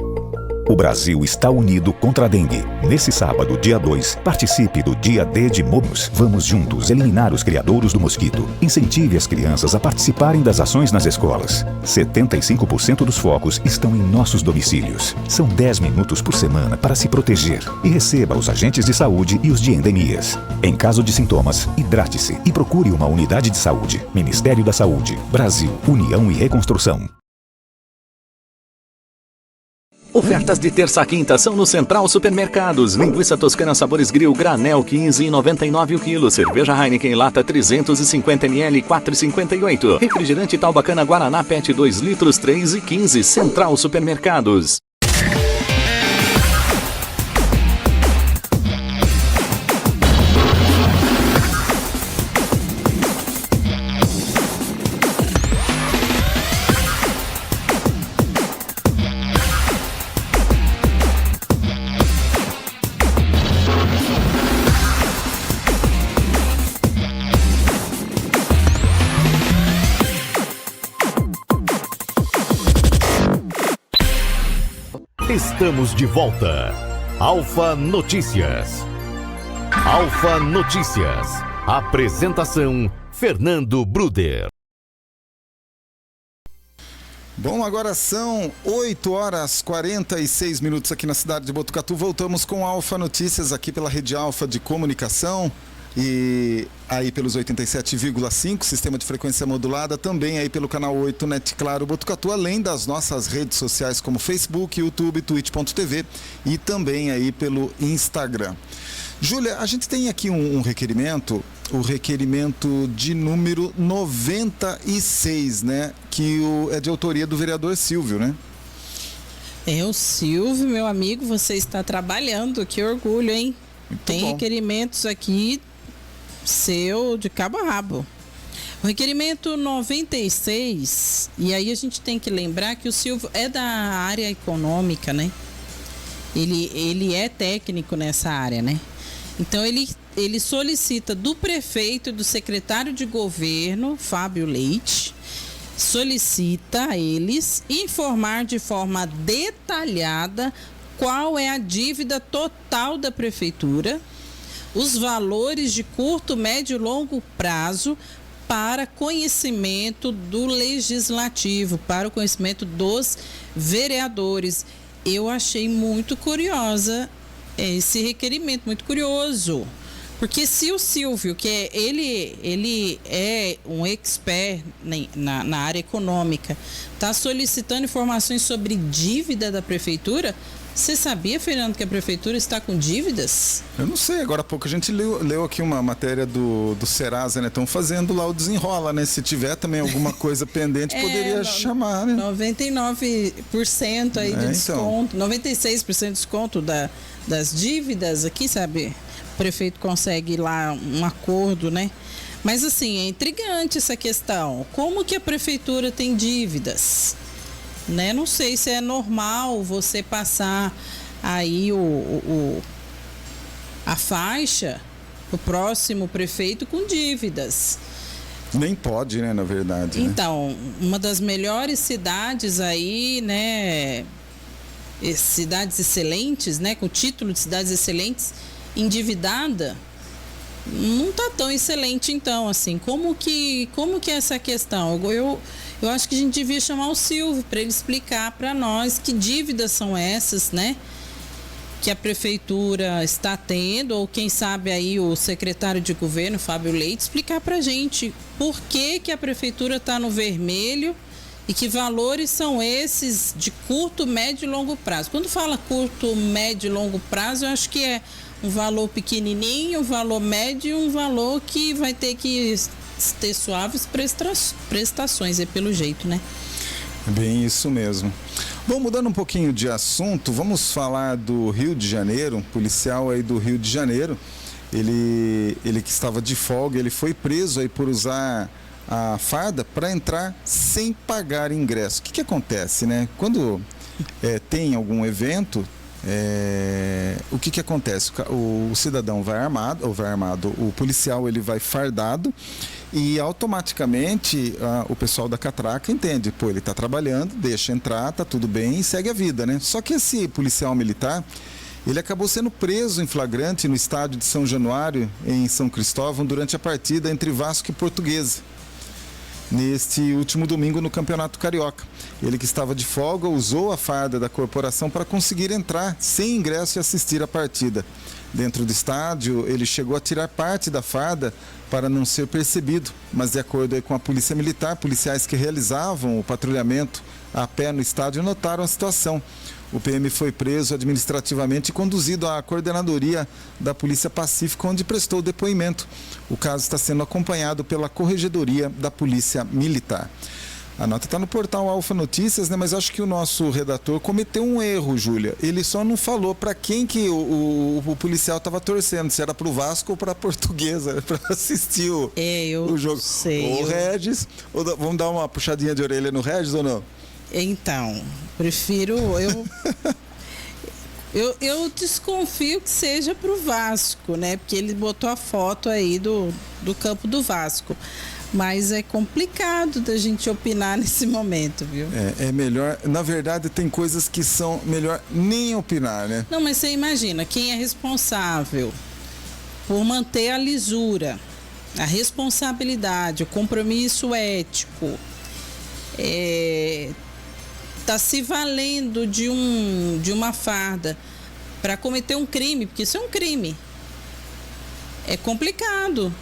O Brasil está unido contra a dengue. Nesse sábado, dia 2, participe do Dia D de Mobius. Vamos juntos eliminar os criadouros do mosquito. Incentive as crianças a participarem das ações nas escolas. 75% dos focos estão em nossos domicílios. São 10 minutos por semana para se proteger. E receba os agentes de saúde e os de endemias. Em caso de sintomas, hidrate-se e procure uma unidade de saúde. Ministério da Saúde. Brasil, União e Reconstrução. Ofertas de terça a quinta são no Central Supermercados. Linguiça toscana sabores grill granel 15,99 o quilo. Cerveja Heineken lata 350 ml 4,58. Refrigerante Talbacana Guaraná PET 2 litros 3,15. Central Supermercados. Estamos de volta. Alfa Notícias. Alfa Notícias. Apresentação: Fernando Bruder. Bom, agora são 8h46 aqui na cidade de Botucatu. Voltamos com Alfa Notícias aqui pela Rede Alfa de Comunicação e aí pelos 87,5, sistema de frequência modulada, também aí pelo canal 8 Net Claro Botucatu, além das nossas redes sociais como Facebook, YouTube, Twitch.tv e também aí pelo Instagram. Júlia, a gente tem aqui um requerimento, o requerimento de número 96, né? Que é de autoria do vereador Silvio, né? O Silvio, meu amigo, você está trabalhando, que orgulho, hein? Muito tem bom. Requerimentos aqui seu de cabo a rabo. O requerimento 96, e aí a gente tem que lembrar que o Silvio é da área econômica, né? Ele é técnico nessa área, né? Então ele solicita do prefeito e do secretário de governo, Fábio Leite, solicita a eles informar de forma detalhada qual é a dívida total da prefeitura, os valores de curto, médio e longo prazo para conhecimento do legislativo, para o conhecimento dos vereadores. Eu achei muito curiosa esse requerimento, muito curioso, porque se o Silvio, que ele é um expert na área econômica, está solicitando informações sobre dívida da prefeitura, você sabia, Fernando, que a prefeitura está com dívidas? Eu não sei, agora há pouco a gente leu aqui uma matéria do Serasa, né? Estão fazendo lá o desenrola, né? Se tiver também alguma coisa pendente, poderia chamar, né? 99% aí de desconto, 96% de desconto das dívidas aqui, sabe? O prefeito consegue lá um acordo, né? Mas assim, é intrigante essa questão. Como que a prefeitura tem dívidas? Né? Não sei se é normal você passar aí a faixa, o próximo prefeito com dívidas. Nem pode, né, na verdade. Então, uma das melhores cidades aí, né, cidades excelentes, né, com título de cidades excelentes, endividada, não tá tão excelente então, assim. Como que é essa questão? Eu acho que a gente devia chamar o Silvio para ele explicar para nós que dívidas são essas, né? Que a prefeitura está tendo, ou quem sabe aí o secretário de governo, Fábio Leite, explicar para a gente por que a prefeitura está no vermelho e que valores são esses de curto, médio e longo prazo. Quando fala curto, médio e longo prazo, eu acho que é um valor pequenininho, um valor médio e um valor que vai ter que ter suaves prestações, é pelo jeito, né? Bem, isso mesmo. Bom, mudando um pouquinho de assunto, vamos falar do Rio de Janeiro, um policial aí do Rio de Janeiro, ele que estava de folga, ele foi preso aí por usar a farda para entrar sem pagar ingresso. O que acontece, né? Quando tem algum evento, o que acontece? O cidadão vai armado, o policial ele vai fardado e automaticamente o pessoal da catraca entende, pô, ele está trabalhando, deixa entrar, tá tudo bem e segue a vida, né? Só que esse policial militar, ele acabou sendo preso em flagrante no estádio de São Januário, em São Cristóvão, durante a partida entre Vasco e Portuguesa, neste último domingo no Campeonato Carioca. Ele que estava de folga usou a farda da corporação para conseguir entrar sem ingresso e assistir a partida. Dentro do estádio, ele chegou a tirar parte da farda para não ser percebido, mas de acordo aí com a Polícia Militar, policiais que realizavam o patrulhamento a pé no estádio notaram a situação. O PM foi preso administrativamente e conduzido à coordenadoria da Polícia Pacífica, onde prestou depoimento. O caso está sendo acompanhado pela Corregedoria da Polícia Militar. A nota está no portal Alfa Notícias, né? Mas acho que o nosso redator cometeu um erro, Júlia. Ele só não falou para quem que o policial estava torcendo, se era para o Vasco ou para a Portuguesa, para assistir o jogo. Sei. O Regis, vamos dar uma puxadinha de orelha no Regis ou não? Então, prefiro eu desconfio que seja pro Vasco, né? Porque ele botou a foto aí do campo do Vasco. Mas é complicado da gente opinar nesse momento, viu? É melhor, na verdade tem coisas que são melhor nem opinar, né? Não, mas você imagina, quem é responsável por manter a lisura, a responsabilidade, o compromisso ético, tá se valendo de uma farda para cometer um crime, porque isso é um crime. É complicado,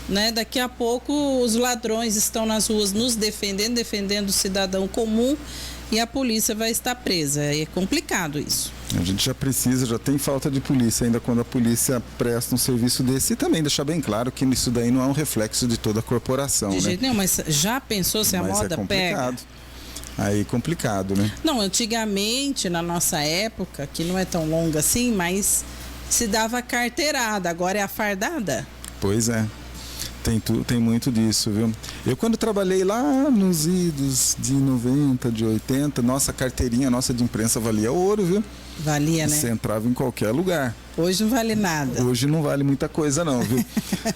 né? Daqui a pouco os ladrões estão nas ruas nos defendendo o cidadão comum e a polícia vai estar presa. É complicado isso. A gente já tem falta de polícia ainda quando a polícia presta um serviço desse, e também deixar bem claro que isso daí não é um reflexo de toda a corporação, de né? jeito nenhum, mas já pensou se a moda pega? Aí complicado, né? Não, antigamente, na nossa época, que não é tão longa assim, mas se dava carteirada, agora é a fardada? Pois é. Tem muito disso, viu? Eu quando trabalhei lá nos idos de 90, de 80, nossa carteirinha nossa de imprensa valia ouro, viu? Valia, né? Você entrava em qualquer lugar. Hoje não vale nada. Hoje não vale muita coisa não, viu?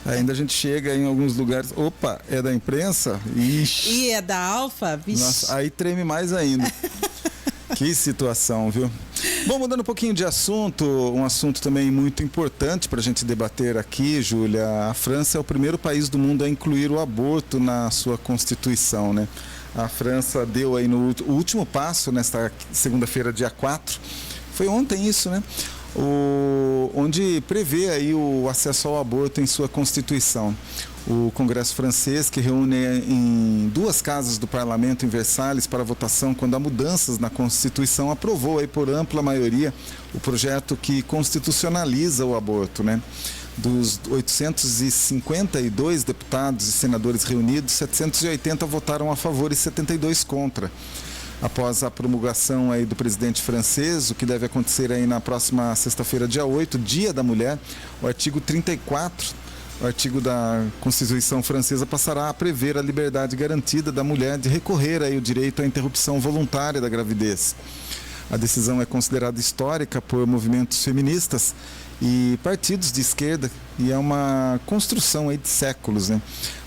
Ainda a gente chega em alguns lugares, opa, é da imprensa? Ixi. E é da Alfa? Vixe. Nossa, aí treme mais ainda. Que situação, viu? Bom, mudando um pouquinho de assunto, um assunto também muito importante para a gente debater aqui, Júlia. A França é o primeiro país do mundo a incluir o aborto na sua Constituição, né? A França deu aí o último passo nesta segunda-feira, dia 4. Foi ontem isso, né? Onde prevê aí o acesso ao aborto em sua Constituição. O Congresso francês, que reúne em 2 casas do parlamento em Versalhes para votação quando há mudanças na Constituição, aprovou aí por ampla maioria o projeto que constitucionaliza o aborto, né? Dos 852 deputados e senadores reunidos, 780 votaram a favor e 72 contra. Após a promulgação aí do presidente francês, o que deve acontecer aí na próxima sexta-feira, dia 8, Dia da Mulher, o artigo 34, o artigo da Constituição francesa passará a prever a liberdade garantida da mulher de recorrer aí o direito à interrupção voluntária da gravidez. A decisão é considerada histórica por movimentos feministas e partidos de esquerda e é uma construção aí de séculos, né?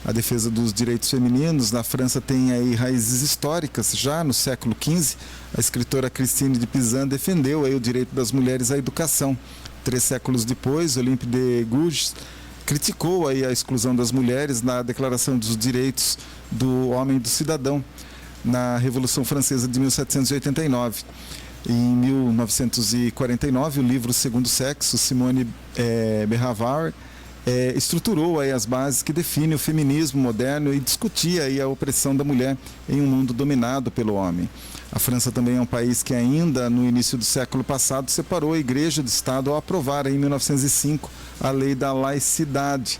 A defesa dos direitos femininos na França tem aí raízes históricas. Já no século XV, a escritora Christine de Pizan defendeu aí o direito das mulheres à educação. 3 séculos depois, Olympe de Gouges criticou aí a exclusão das mulheres na Declaração dos Direitos do Homem e do Cidadão, na Revolução Francesa de 1789. Em 1949, o livro Segundo Sexo, Simone Beauvoir, estruturou aí as bases que definem o feminismo moderno e discutia aí a opressão da mulher em um mundo dominado pelo homem. A França também é um país que ainda no início do século passado separou a Igreja do Estado ao aprovar em 1905 a lei da laicidade,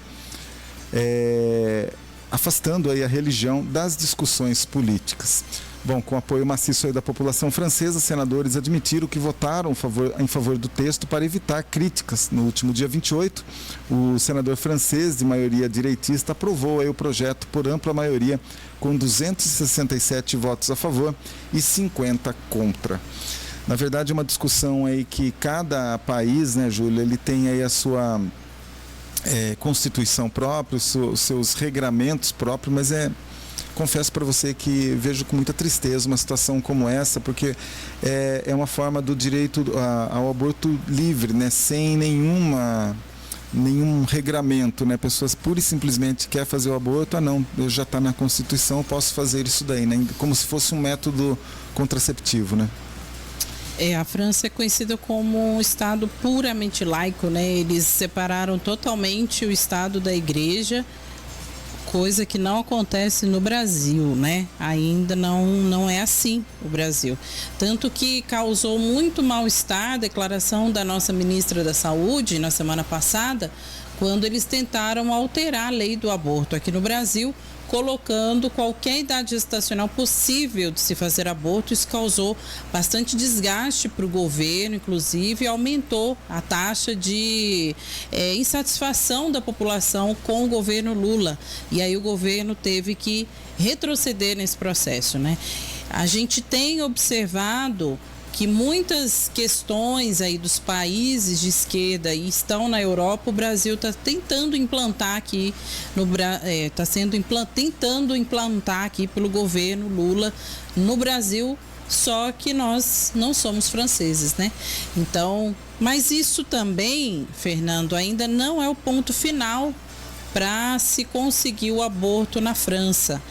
afastando aí a religião das discussões políticas. Bom, com apoio maciço aí da população francesa, senadores admitiram que votaram em favor do texto para evitar críticas. No último dia 28, o senador francês de maioria direitista aprovou aí o projeto por ampla maioria, com 267 votos a favor e 50 contra. Na verdade, é uma discussão aí que cada país, né, Júlia, ele tem aí a sua Constituição própria, os seus regramentos próprios, mas confesso para você que vejo com muita tristeza uma situação como essa, porque é uma forma do direito ao aborto livre, né? Sem nenhum regramento, né? Pessoas pura e simplesmente querem fazer o aborto, não, eu já está na Constituição, eu posso fazer isso daí, né? Como se fosse um método contraceptivo, né? A França é conhecida como um estado puramente laico, né? Eles separaram totalmente o estado da igreja, coisa que não acontece no Brasil, né? Ainda não é assim o Brasil. Tanto que causou muito mal-estar a declaração da nossa ministra da Saúde na semana passada, quando eles tentaram alterar a lei do aborto aqui no Brasil, colocando qualquer idade gestacional possível de se fazer aborto. Isso causou bastante desgaste para o governo, inclusive aumentou a taxa de insatisfação da população com o governo Lula. E aí o governo teve que retroceder nesse processo, né? A gente tem observado que muitas questões aí dos países de esquerda e estão na Europa, o Brasil está tentando implantar aqui, tentando implantar aqui pelo governo Lula no Brasil, só que nós não somos franceses, né? Então, mas isso também, Fernando, ainda não é o ponto final para se conseguir o aborto na França.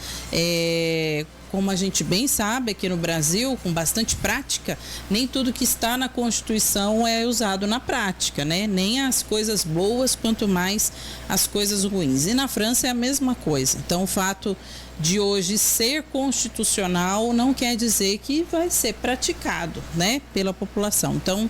Como a gente bem sabe, aqui no Brasil, com bastante prática, nem tudo que está na Constituição é usado na prática, né? Nem as coisas boas, quanto mais as coisas ruins. E na França é a mesma coisa. Então, o fato de hoje ser constitucional não quer dizer que vai ser praticado, né, pela população. Então,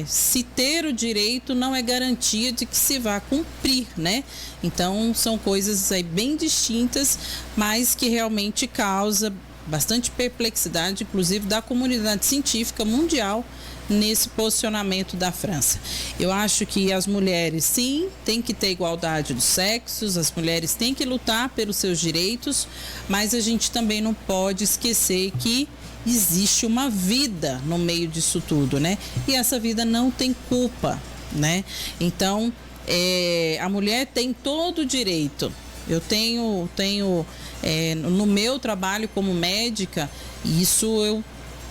se ter o direito não é garantia de que se vá cumprir, né? Então, são coisas aí bem distintas, mas que realmente causa bastante perplexidade, inclusive da comunidade científica mundial, nesse posicionamento da França. Eu acho que as mulheres, sim, têm que ter igualdade dos sexos, as mulheres têm que lutar pelos seus direitos, mas a gente também não pode esquecer que existe uma vida no meio disso tudo, né? E essa vida não tem culpa, né? Então, a mulher tem todo o direito. Eu tenho no meu trabalho como médica, isso eu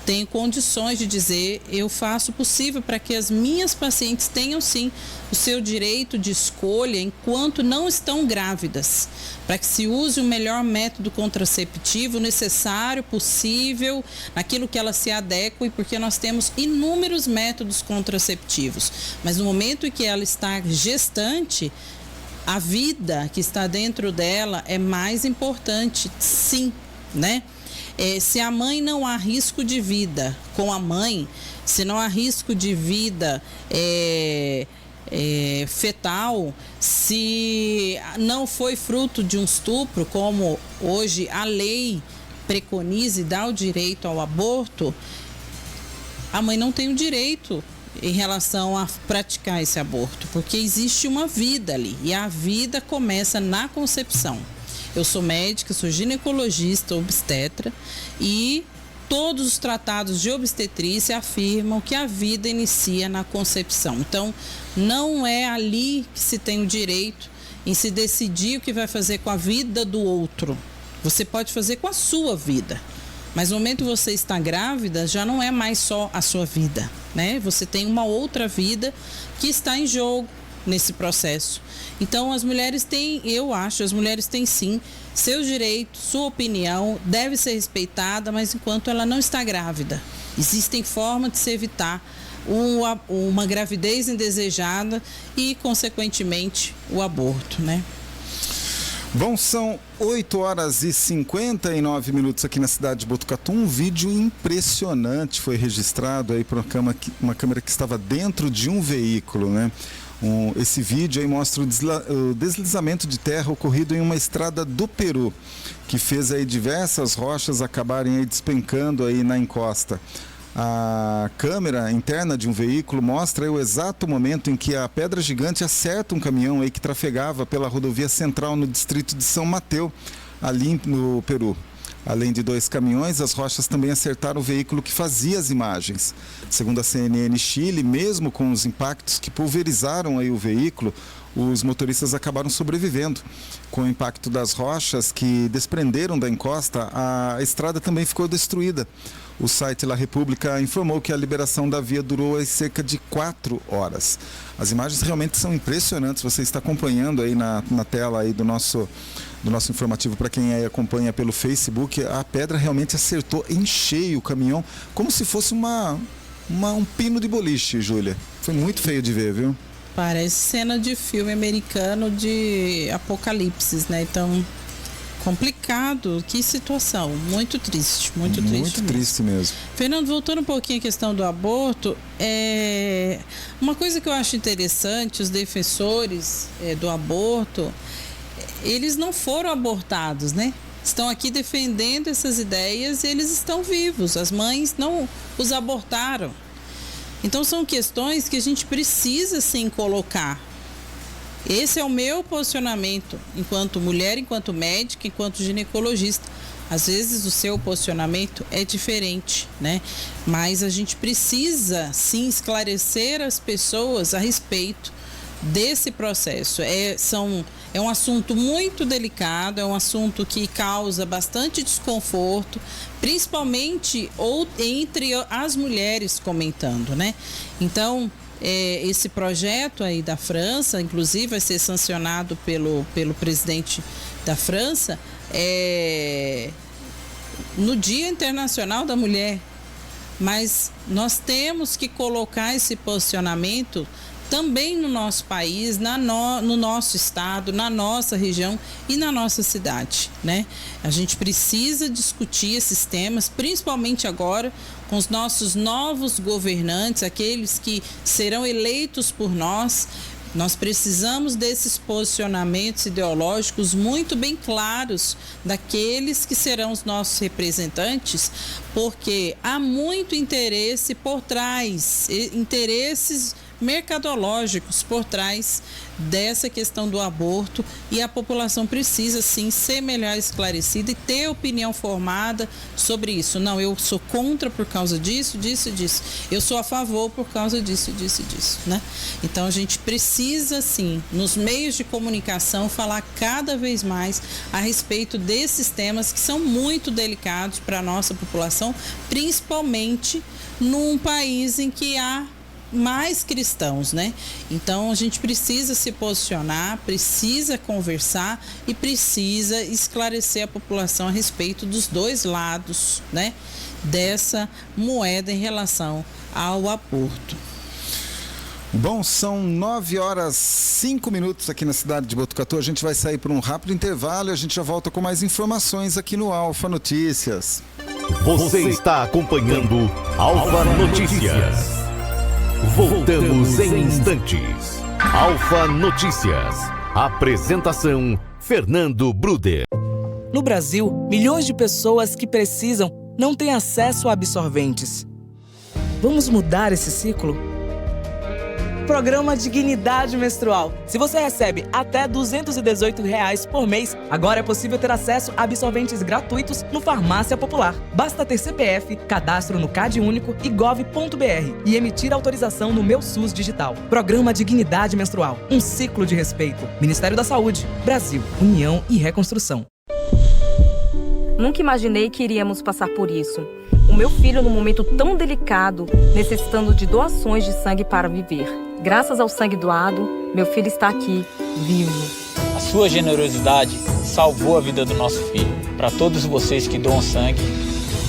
tenho condições de dizer, eu faço o possível para que as minhas pacientes tenham sim o seu direito de escolha enquanto não estão grávidas, para que se use o melhor método contraceptivo necessário, possível, naquilo que ela se adeque, porque nós temos inúmeros métodos contraceptivos, mas no momento em que ela está gestante, a vida que está dentro dela é mais importante, sim, né? Se a mãe não há risco de vida com a mãe, se não há risco de vida fetal, se não foi fruto de um estupro, como hoje a lei preconiza e dá o direito ao aborto, a mãe não tem o direito em relação a praticar esse aborto, porque existe uma vida ali e a vida começa na concepção. Eu sou médica, sou ginecologista, obstetra e todos os tratados de obstetrícia afirmam que a vida inicia na concepção. Então, não é ali que se tem o direito em se decidir o que vai fazer com a vida do outro. Você pode fazer com a sua vida, mas no momento que você está grávida, já não é mais só a sua vida, né? Você tem uma outra vida que está em jogo nesse processo. Então, as mulheres têm, eu acho, as mulheres têm sim seus direitos, sua opinião deve ser respeitada, mas enquanto ela não está grávida. Existem formas de se evitar uma gravidez indesejada e, consequentemente, o aborto, né? Bom, são 8h59 aqui na cidade de Botucatu. Um vídeo impressionante foi registrado aí por uma câmera que estava dentro de um veículo, né? Esse vídeo aí mostra o deslizamento de terra ocorrido em uma estrada do Peru, que fez aí diversas rochas acabarem aí despencando aí na encosta. A câmera interna de um veículo mostra aí o exato momento em que a pedra gigante acerta um caminhão aí que trafegava pela rodovia central no distrito de São Mateus, ali no Peru. Além de 2 caminhões, as rochas também acertaram o veículo que fazia as imagens. Segundo a CNN Chile, mesmo com os impactos que pulverizaram aí o veículo, os motoristas acabaram sobrevivendo. Com o impacto das rochas que desprenderam da encosta, a estrada também ficou destruída. O site La República informou que a liberação da via durou aí cerca de 4 horas. As imagens realmente são impressionantes. Você está acompanhando aí na tela aí do nosso informativo, para quem aí acompanha pelo Facebook, a pedra realmente acertou em cheio o caminhão, como se fosse um pino de boliche, Júlia. Foi muito feio de ver, viu? Parece cena de filme americano de apocalipse, né? Então, complicado, que situação, muito triste, muito triste mesmo. Fernando, voltando um pouquinho à questão do aborto, uma coisa que eu acho interessante, os defensores do aborto, eles não foram abortados, né? Estão aqui defendendo essas ideias e eles estão vivos, as mães não os abortaram. Então são questões que a gente precisa sim colocar. Esse é o meu posicionamento enquanto mulher, enquanto médica, enquanto ginecologista. Às vezes o seu posicionamento é diferente, né? Mas a gente precisa, sim, esclarecer as pessoas a respeito desse processo. É um assunto muito delicado, é um assunto que causa bastante desconforto, principalmente entre as mulheres comentando, né? Então, esse projeto aí da França, inclusive vai ser sancionado pelo presidente da França, no Dia Internacional da Mulher. Mas nós temos que colocar esse posicionamento também no nosso país, no nosso estado, na nossa região e na nossa cidade, né? A gente precisa discutir esses temas, principalmente agora com os nossos novos governantes, aqueles que serão eleitos por nós. Nós precisamos desses posicionamentos ideológicos muito bem claros daqueles que serão os nossos representantes, porque há muito interesse por trás, interesses mercadológicos por trás dessa questão do aborto, e a população precisa sim ser melhor esclarecida e ter opinião formada sobre isso. Não, eu sou contra por causa disso, disso. Eu sou a favor por causa disso, né? Então a gente precisa sim, nos meios de comunicação, falar cada vez mais a respeito desses temas que são muito delicados para a nossa população, principalmente num país em que há mais cristãos, né? Então a gente precisa se posicionar, precisa conversar e precisa esclarecer a população a respeito dos dois lados, né, dessa moeda em relação ao aborto. Bom, são 9h05 aqui na cidade de Botucatu. A gente vai sair por um rápido intervalo e a gente já volta com mais informações aqui no Alfa Notícias. Você está acompanhando Alfa Notícias. Voltamos em instantes. Alfa Notícias. Apresentação: Fernando Bruder. No Brasil, milhões de pessoas que precisam não têm acesso a absorventes. Vamos mudar esse ciclo? Programa Dignidade Menstrual. Se você recebe até R$ 218 por mês, agora é possível ter acesso a absorventes gratuitos no Farmácia Popular. Basta ter CPF, cadastro no CAD Único e gov.br e emitir autorização no Meu SUS Digital. Programa Dignidade Menstrual. Um ciclo de respeito. Ministério da Saúde, Brasil, União e Reconstrução. Nunca imaginei que iríamos passar por isso. O meu filho, num momento tão delicado, necessitando de doações de sangue para viver. Graças ao sangue doado, meu filho está aqui, vivo. A sua generosidade salvou a vida do nosso filho. Para todos vocês que doam sangue,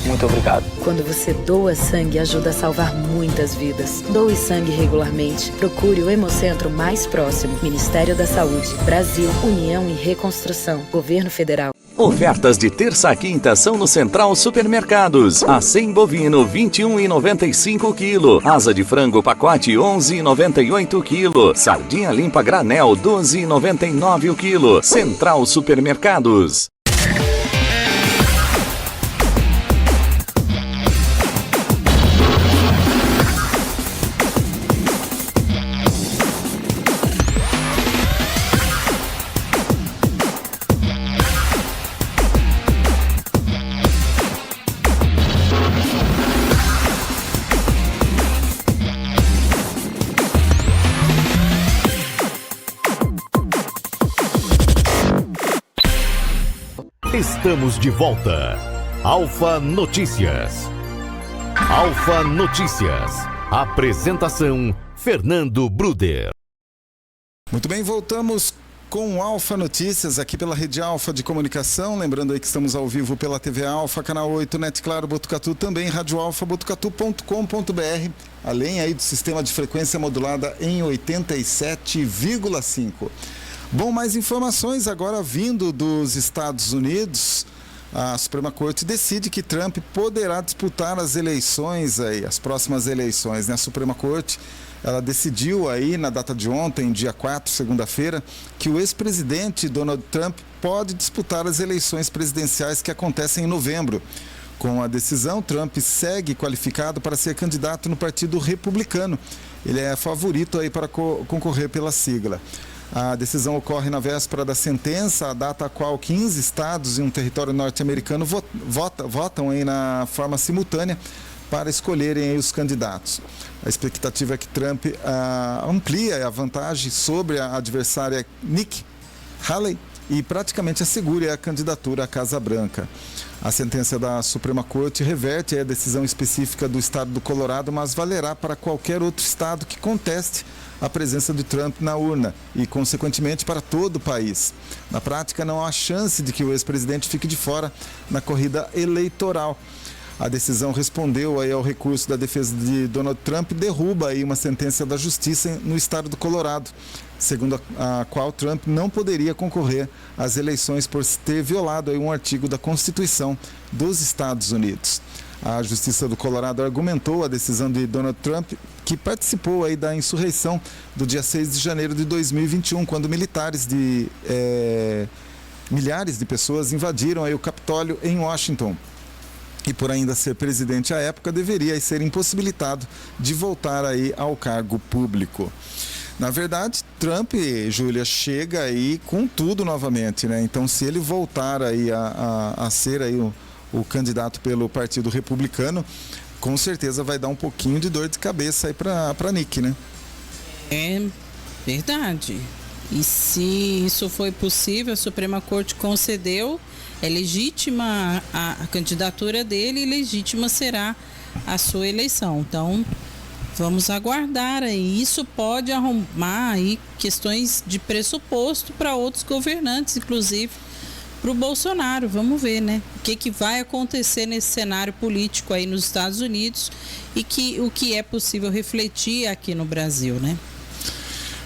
muito obrigado. Quando você doa sangue, ajuda a salvar muitas vidas. Doe sangue regularmente. Procure o Hemocentro mais próximo. Ministério da Saúde, Brasil, União e Reconstrução, Governo Federal. Ofertas de terça a quinta são no Central Supermercados. Acém bovino, R$ 21,95 kg. Asa de frango pacote, R$ 11,98 kg. Sardinha limpa granel, R$ 12,99 kg. Central Supermercados. Estamos de volta. Alfa Notícias. Alfa Notícias. Apresentação: Fernando Bruder. Muito bem, voltamos com o Alfa Notícias aqui pela Rede Alfa de Comunicação. Lembrando aí que estamos ao vivo pela TV Alfa, Canal 8, Net Claro Botucatu, também radioalfabotucatu.com.br, além aí do sistema de frequência modulada em 87,5. Bom, mais informações agora vindo dos Estados Unidos. A Suprema Corte decide que Trump poderá disputar as eleições aí, as próximas eleições, né? A Suprema Corte, ela decidiu aí na data de ontem, dia 4, segunda-feira, que o ex-presidente Donald Trump pode disputar as eleições presidenciais que acontecem em novembro. Com a decisão, Trump segue qualificado para ser candidato no Partido Republicano. Ele é favorito aí para concorrer pela sigla. A decisão ocorre na véspera da sentença, a data a qual 15 estados e um território norte-americano votam aí na forma simultânea para escolherem aí os candidatos. A expectativa é que Trump amplie a vantagem sobre a adversária Nikki Haley e praticamente assegure a candidatura à Casa Branca. A sentença da Suprema Corte reverte a decisão específica do estado do Colorado, mas valerá para qualquer outro estado que conteste a presença de Trump na urna e, consequentemente, para todo o país. Na prática, não há chance de que o ex-presidente fique de fora na corrida eleitoral. A decisão respondeu aí ao recurso da defesa de Donald Trump e derruba aí uma sentença da Justiça no estado do Colorado, segundo a qual Trump não poderia concorrer às eleições por ter violado aí um artigo da Constituição dos Estados Unidos. A Justiça do Colorado argumentou a decisão de Donald Trump, que participou aí da insurreição do dia 6 de janeiro de 2021, quando milhares de pessoas invadiram aí o Capitólio em Washington. E por ainda ser presidente à época, deveria ser impossibilitado de voltar aí ao cargo público. Na verdade, Trump, Júlia, chega aí com tudo novamente, né? Então, se ele voltar aí a ser aí o candidato pelo Partido Republicano, com certeza vai dar um pouquinho de dor de cabeça aí para Nikki, né? É verdade. E se isso foi possível, a Suprema Corte concedeu, é legítima a candidatura dele e legítima será a sua eleição. Então, vamos aguardar aí. Isso pode arrumar aí questões de pressuposto para outros governantes, inclusive para o Bolsonaro. Vamos ver, né? O que vai acontecer nesse cenário político aí nos Estados Unidos e o que é possível refletir aqui no Brasil, né?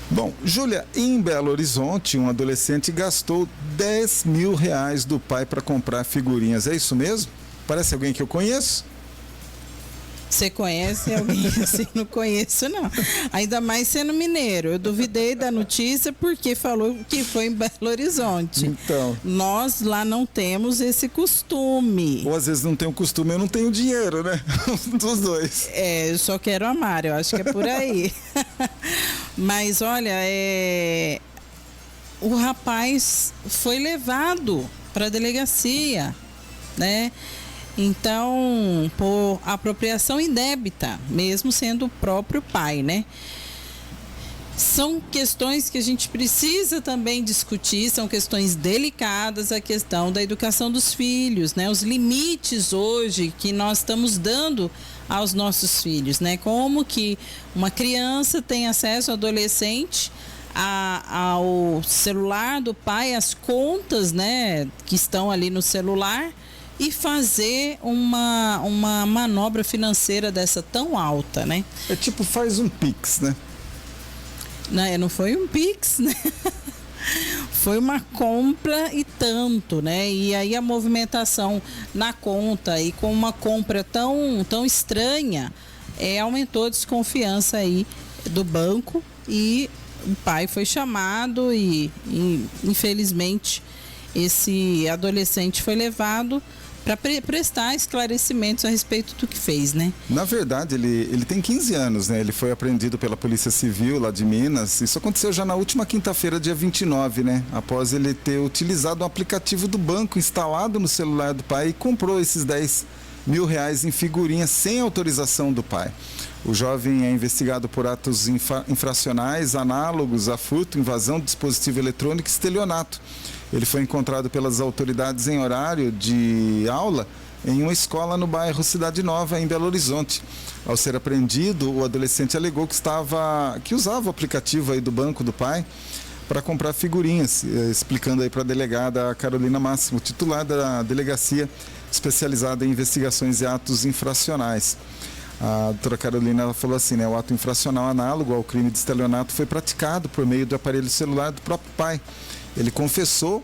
Bom, Júlia, em Belo Horizonte, um adolescente gastou R$10 mil do pai para comprar figurinhas. É isso mesmo? Parece alguém que eu conheço? Você conhece alguém assim? Não conheço, não. Ainda mais sendo mineiro. Eu duvidei da notícia porque falou que foi em Belo Horizonte. Então. Nós lá não temos esse costume. Ou às vezes não tem o costume, eu não tenho dinheiro, né? Dos dois. Eu só quero amar, eu acho que é por aí. Mas olha, o rapaz foi levado para a delegacia, né? Então, por apropriação indébita, mesmo sendo o próprio pai, né? São questões que a gente precisa também discutir, são questões delicadas, a questão da educação dos filhos, né? Os limites hoje que nós estamos dando aos nossos filhos, né? Como que uma criança tem acesso, adolescente, ao celular do pai, as contas, né, que estão ali no celular, e fazer uma manobra financeira dessa tão alta, né? É tipo, faz um Pix, né? Não foi um Pix, né? Foi uma compra e tanto, né? E aí a movimentação na conta e com uma compra tão estranha, aumentou a desconfiança aí do banco e o pai foi chamado e infelizmente esse adolescente foi levado para prestar esclarecimentos a respeito do que fez, né? Na verdade, ele tem 15 anos, né? Ele foi apreendido pela Polícia Civil lá de Minas. Isso aconteceu já na última quinta-feira, dia 29, né? Após ele ter utilizado um aplicativo do banco instalado no celular do pai e comprou esses R$10 mil em figurinhas sem autorização do pai. O jovem é investigado por atos infracionais análogos a furto, invasão de dispositivo eletrônico e estelionato. Ele foi encontrado pelas autoridades em horário de aula em uma escola no bairro Cidade Nova, em Belo Horizonte. Ao ser apreendido, o adolescente alegou que usava o aplicativo aí do banco do pai para comprar figurinhas, explicando aí para a delegada Carolina Máximo, titular da delegacia especializada em investigações e atos infracionais. A doutora Carolina ela falou assim, né, o ato infracional análogo ao crime de estelionato foi praticado por meio do aparelho celular do próprio pai. Ele confessou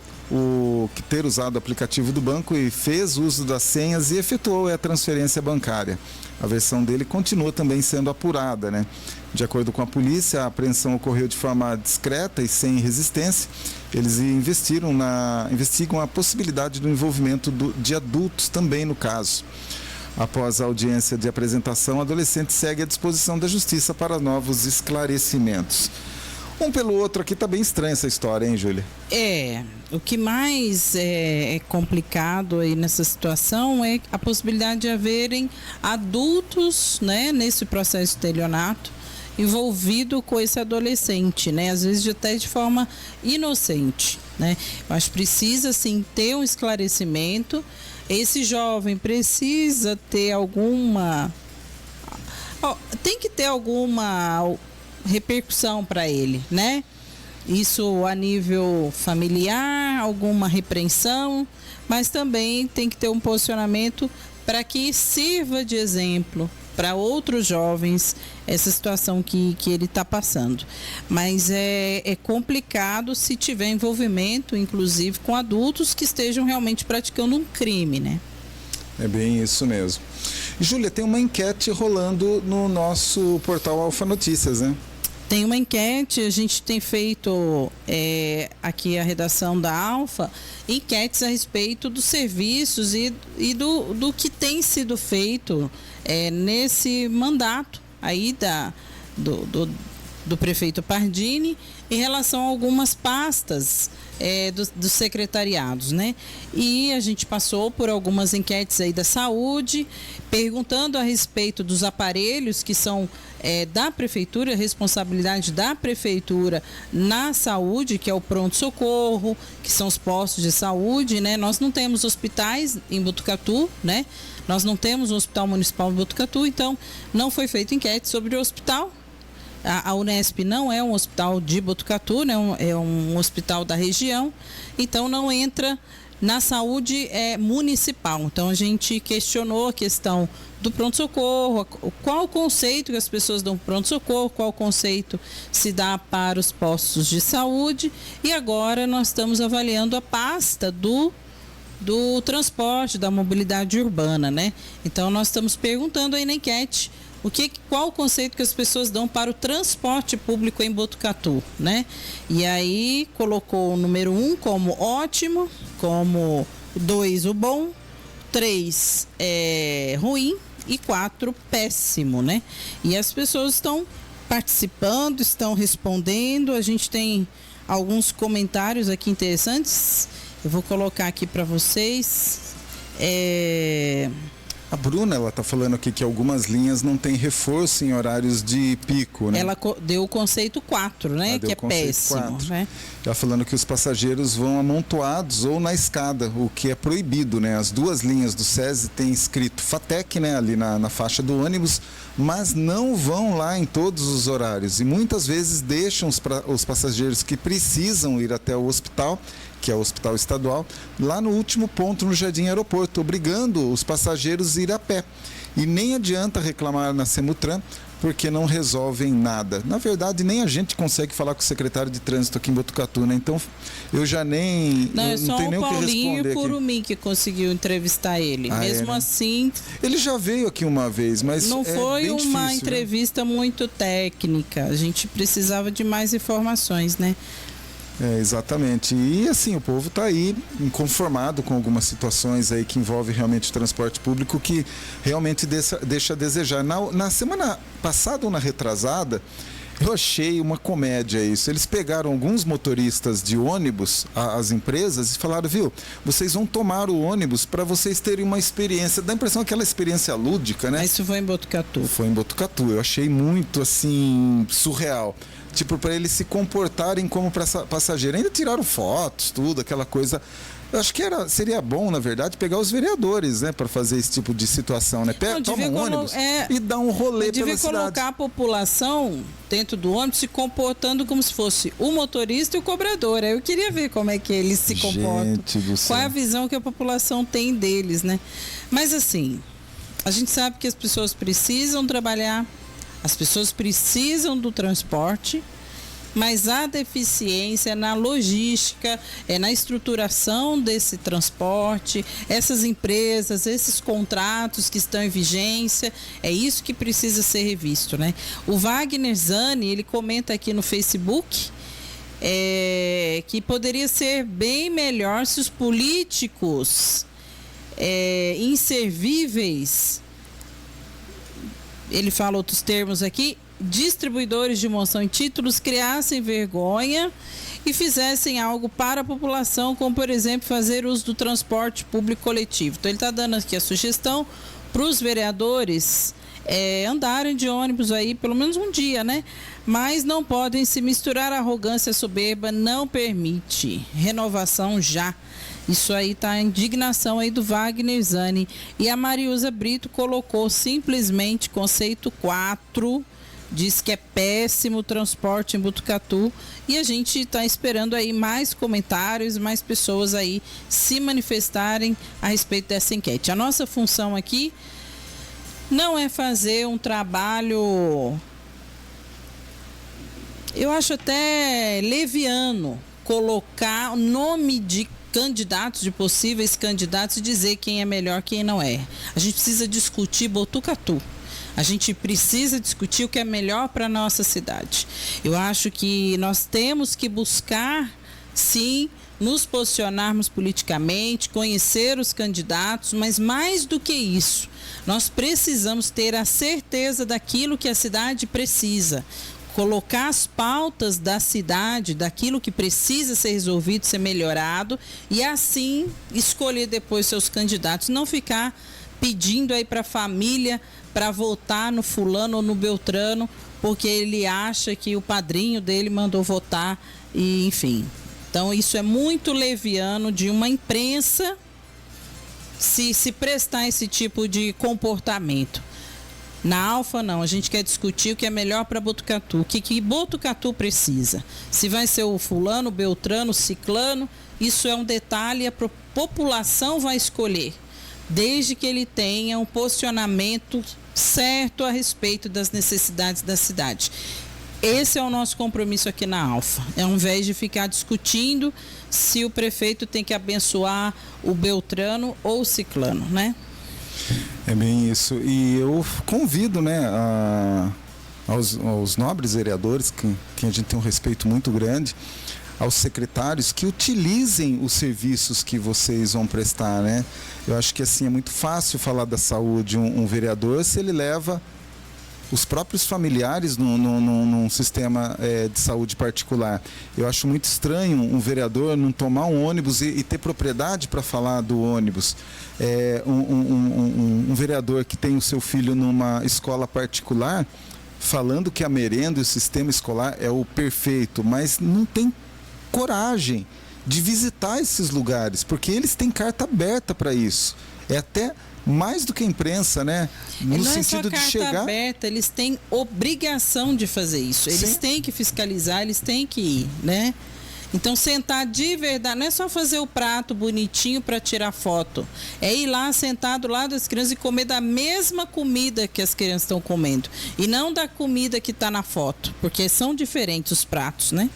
ter usado o aplicativo do banco e fez uso das senhas e efetuou a transferência bancária. A versão dele continua também sendo apurada, né? De acordo com a polícia, a apreensão ocorreu de forma discreta e sem resistência. Eles investigam a possibilidade do envolvimento de adultos também no caso. Após a audiência de apresentação, o adolescente segue à disposição da Justiça para novos esclarecimentos. um pelo outro aqui. Tá bem estranha essa história, hein, Júlia? O que mais é complicado aí nessa situação é a possibilidade de haverem adultos, né, nesse processo de estelionato, envolvido com esse adolescente, né, às vezes até de forma inocente, né. Eu acho que precisa, sim, ter um esclarecimento. Esse jovem precisa ter tem que ter alguma repercussão para ele, né? Isso a nível familiar, alguma repreensão, mas também tem que ter um posicionamento para que sirva de exemplo para outros jovens essa situação que ele está passando. Mas é complicado se tiver envolvimento, inclusive, com adultos que estejam realmente praticando um crime, né? É bem isso mesmo. Júlia, tem uma enquete rolando no nosso portal Alfa Notícias, né? Tem uma enquete, a gente tem feito aqui a redação da Alfa, enquetes a respeito dos serviços e do que tem sido feito nesse mandato aí do prefeito Pardini em relação a algumas pastas dos secretariados, né? E a gente passou por algumas enquetes aí da saúde, perguntando a respeito dos aparelhos que são da prefeitura, responsabilidade da prefeitura na saúde, que é o pronto-socorro, que são os postos de saúde, né? Nós não temos hospitais em Botucatu, né? Nós não temos um hospital municipal em Botucatu, então não foi feita enquete sobre o hospital. A Unesp não é um hospital de Botucatu, né? É um hospital da região, então não entra na saúde municipal. Então a gente questionou a questão do pronto-socorro, qual o conceito que as pessoas dão para o pronto-socorro, qual o conceito se dá para os postos de saúde, e agora nós estamos avaliando a pasta do transporte, da mobilidade urbana, né? Então nós estamos perguntando aí na enquete qual o conceito que as pessoas dão para o transporte público em Botucatu, né? E aí colocou o número 1 como ótimo, como 2 o bom, 3 ruim e 4 péssimo, né? E as pessoas estão participando, estão respondendo. A gente tem alguns comentários aqui interessantes. Eu vou colocar aqui para vocês. A Bruna, ela está falando aqui que algumas linhas não tem reforço em horários de pico, né? Ela deu o conceito 4, né? Que é péssimo, né? Ela falando que os passageiros vão amontoados ou na escada, o que é proibido, né? As duas linhas do SESI têm escrito FATEC, né? Ali na faixa do ônibus, mas não vão lá em todos os horários. E muitas vezes deixam os passageiros que precisam ir até o hospital, que é o hospital estadual, lá no último ponto no Jardim Aeroporto, obrigando os passageiros a ir a pé. E nem adianta reclamar na Semutran, porque não resolvem nada. Na verdade, nem a gente consegue falar com o secretário de trânsito aqui em Botucatu, né? Então, eu já nem... Não tenho nem o que responder. Só o Paulinho Curumim que conseguiu entrevistar ele. Mesmo assim... Ele já veio aqui uma vez, mas não foi bem uma difícil, entrevista muito técnica. A gente precisava de mais informações, né? Exatamente. E assim, o povo está aí inconformado com algumas situações aí que envolvem realmente o transporte público, que realmente deixa a desejar. Na semana passada ou na retrasada, eu achei uma comédia isso. Eles pegaram alguns motoristas de ônibus, as empresas, e falaram, viu, vocês vão tomar o ônibus para vocês terem uma experiência, dá a impressão aquela experiência lúdica, né? Isso foi em Botucatu. Foi em Botucatu. Eu achei muito, assim, surreal. Tipo, para eles se comportarem como passageiro. Ainda tiraram fotos, tudo, aquela coisa. Eu acho que seria bom, na verdade, pegar os vereadores, né, para fazer esse tipo de situação, né? Toma um ônibus e dá um rolê pela cidade. Devia colocar a população dentro do ônibus se comportando como se fosse o motorista e o cobrador. Eu queria ver como é que eles se comportam. Qual é a visão que a população tem deles, né? Mas assim, a gente sabe que as pessoas precisam trabalhar, as pessoas precisam do transporte, mas a deficiência na logística, na estruturação desse transporte, essas empresas, esses contratos que estão em vigência, é isso que precisa ser revisto, né? O Wagner Zani, ele comenta aqui no Facebook que poderia ser bem melhor se os políticos inservíveis, ele fala outros termos aqui, distribuidores de moção e títulos criassem vergonha e fizessem algo para a população, como, por exemplo, fazer uso do transporte público coletivo. Então, ele está dando aqui a sugestão para os vereadores andarem de ônibus aí pelo menos um dia, né? Mas não podem se misturar. A arrogância soberba não permite. Renovação já. Isso aí tá a indignação aí do Wagner Zani. E a Mariusa Brito colocou simplesmente conceito 4, diz que é péssimo o transporte em Botucatu, e a gente está esperando aí mais comentários, mais pessoas aí se manifestarem a respeito dessa enquete. A nossa função aqui não é fazer um trabalho, eu acho até leviano, colocar o nome de candidatos, de possíveis candidatos, e dizer quem é melhor, quem não é. A gente precisa discutir Botucatu. A gente precisa discutir o que é melhor para a nossa cidade. Eu acho que nós temos que buscar, sim, nos posicionarmos politicamente, conhecer os candidatos, mas mais do que isso, nós precisamos ter a certeza daquilo que a cidade precisa. Colocar as pautas da cidade, daquilo que precisa ser resolvido, ser melhorado, e assim escolher depois seus candidatos. Não ficar pedindo aí para a família para votar no fulano ou no beltrano, porque ele acha que o padrinho dele mandou votar, e enfim. Então isso é muito leviano de uma imprensa se prestar esse tipo de comportamento. Na Alfa, não. A gente quer discutir o que é melhor para Botucatu. O que Botucatu precisa. Se vai ser o fulano, o beltrano, o ciclano, isso é um detalhe, a população vai escolher, desde que ele tenha um posicionamento certo a respeito das necessidades da cidade. Esse é o nosso compromisso aqui na Alfa. Ao invés de ficar discutindo se o prefeito tem que abençoar o beltrano ou o ciclano, né? É bem isso. E eu convido, né, aos nobres vereadores, que a gente tem um respeito muito grande, aos secretários, que utilizem os serviços que vocês vão prestar, né? Eu acho que assim é muito fácil falar da saúde um vereador se ele leva os próprios familiares num sistema de saúde particular. Eu acho muito estranho um vereador não tomar um ônibus e ter propriedade para falar do ônibus. Um vereador que tem o seu filho numa escola particular falando que a merenda e o sistema escolar é o perfeito, mas não tem coragem de visitar esses lugares, porque eles têm carta aberta para isso. É até mais do que a imprensa, né? No sentido de chegar... Não é só carta aberta, eles têm obrigação de fazer isso. Eles Sim. têm que fiscalizar, eles têm que ir, né? Então, sentar de verdade, não é só fazer o prato bonitinho para tirar foto. É ir lá, sentar do lado das crianças e comer da mesma comida que as crianças estão comendo. E não da comida que está na foto, porque são diferentes os pratos, né?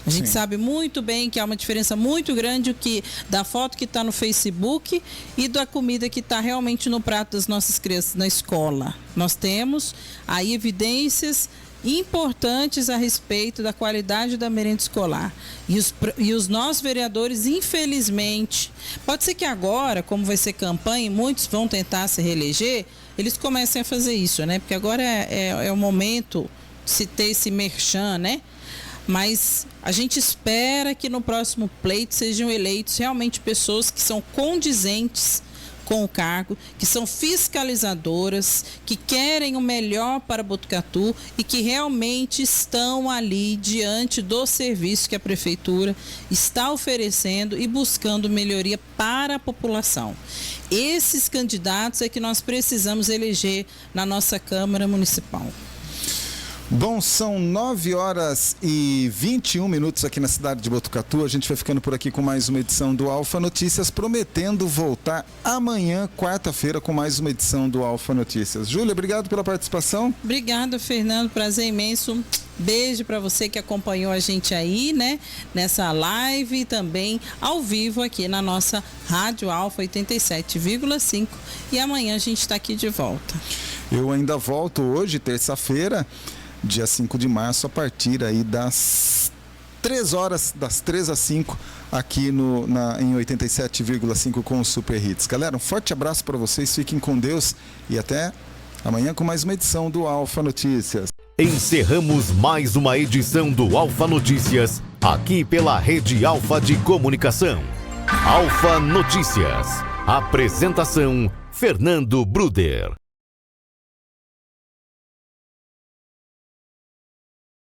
A gente Sim. sabe muito bem que há uma diferença muito grande da foto que está no Facebook e da comida que está realmente no prato das nossas crianças na escola. Nós temos aí evidências importantes a respeito da qualidade da merenda escolar. E os nossos vereadores, infelizmente, pode ser que agora, como vai ser campanha e muitos vão tentar se reeleger, eles comecem a fazer isso, né? Porque agora é o momento de se ter esse merchan, né? Mas a gente espera que no próximo pleito sejam eleitos realmente pessoas que são condizentes com o cargo, que são fiscalizadoras, que querem o melhor para Botucatu e que realmente estão ali diante do serviço que a Prefeitura está oferecendo e buscando melhoria para a população. Esses candidatos é que nós precisamos eleger na nossa Câmara Municipal. Bom, são 9h21 aqui na cidade de Botucatu. A gente vai ficando por aqui com mais uma edição do Alfa Notícias, prometendo voltar amanhã, quarta-feira, com mais uma edição do Alfa Notícias. Júlia, obrigado pela participação. Obrigada, Fernando. Prazer imenso. Beijo para você que acompanhou a gente aí, né? Nessa live e também ao vivo aqui na nossa Rádio Alfa 87,5. E amanhã a gente está aqui de volta. Eu ainda volto hoje, terça-feira, dia 5 de março, a partir aí das 3 horas, das 3 às 5, aqui em 87,5 com o Super Hits. Galera, um forte abraço para vocês, fiquem com Deus e até amanhã com mais uma edição do Alfa Notícias. Encerramos mais uma edição do Alfa Notícias, aqui pela Rede Alfa de Comunicação. Alfa Notícias. Apresentação: Fernando Bruder.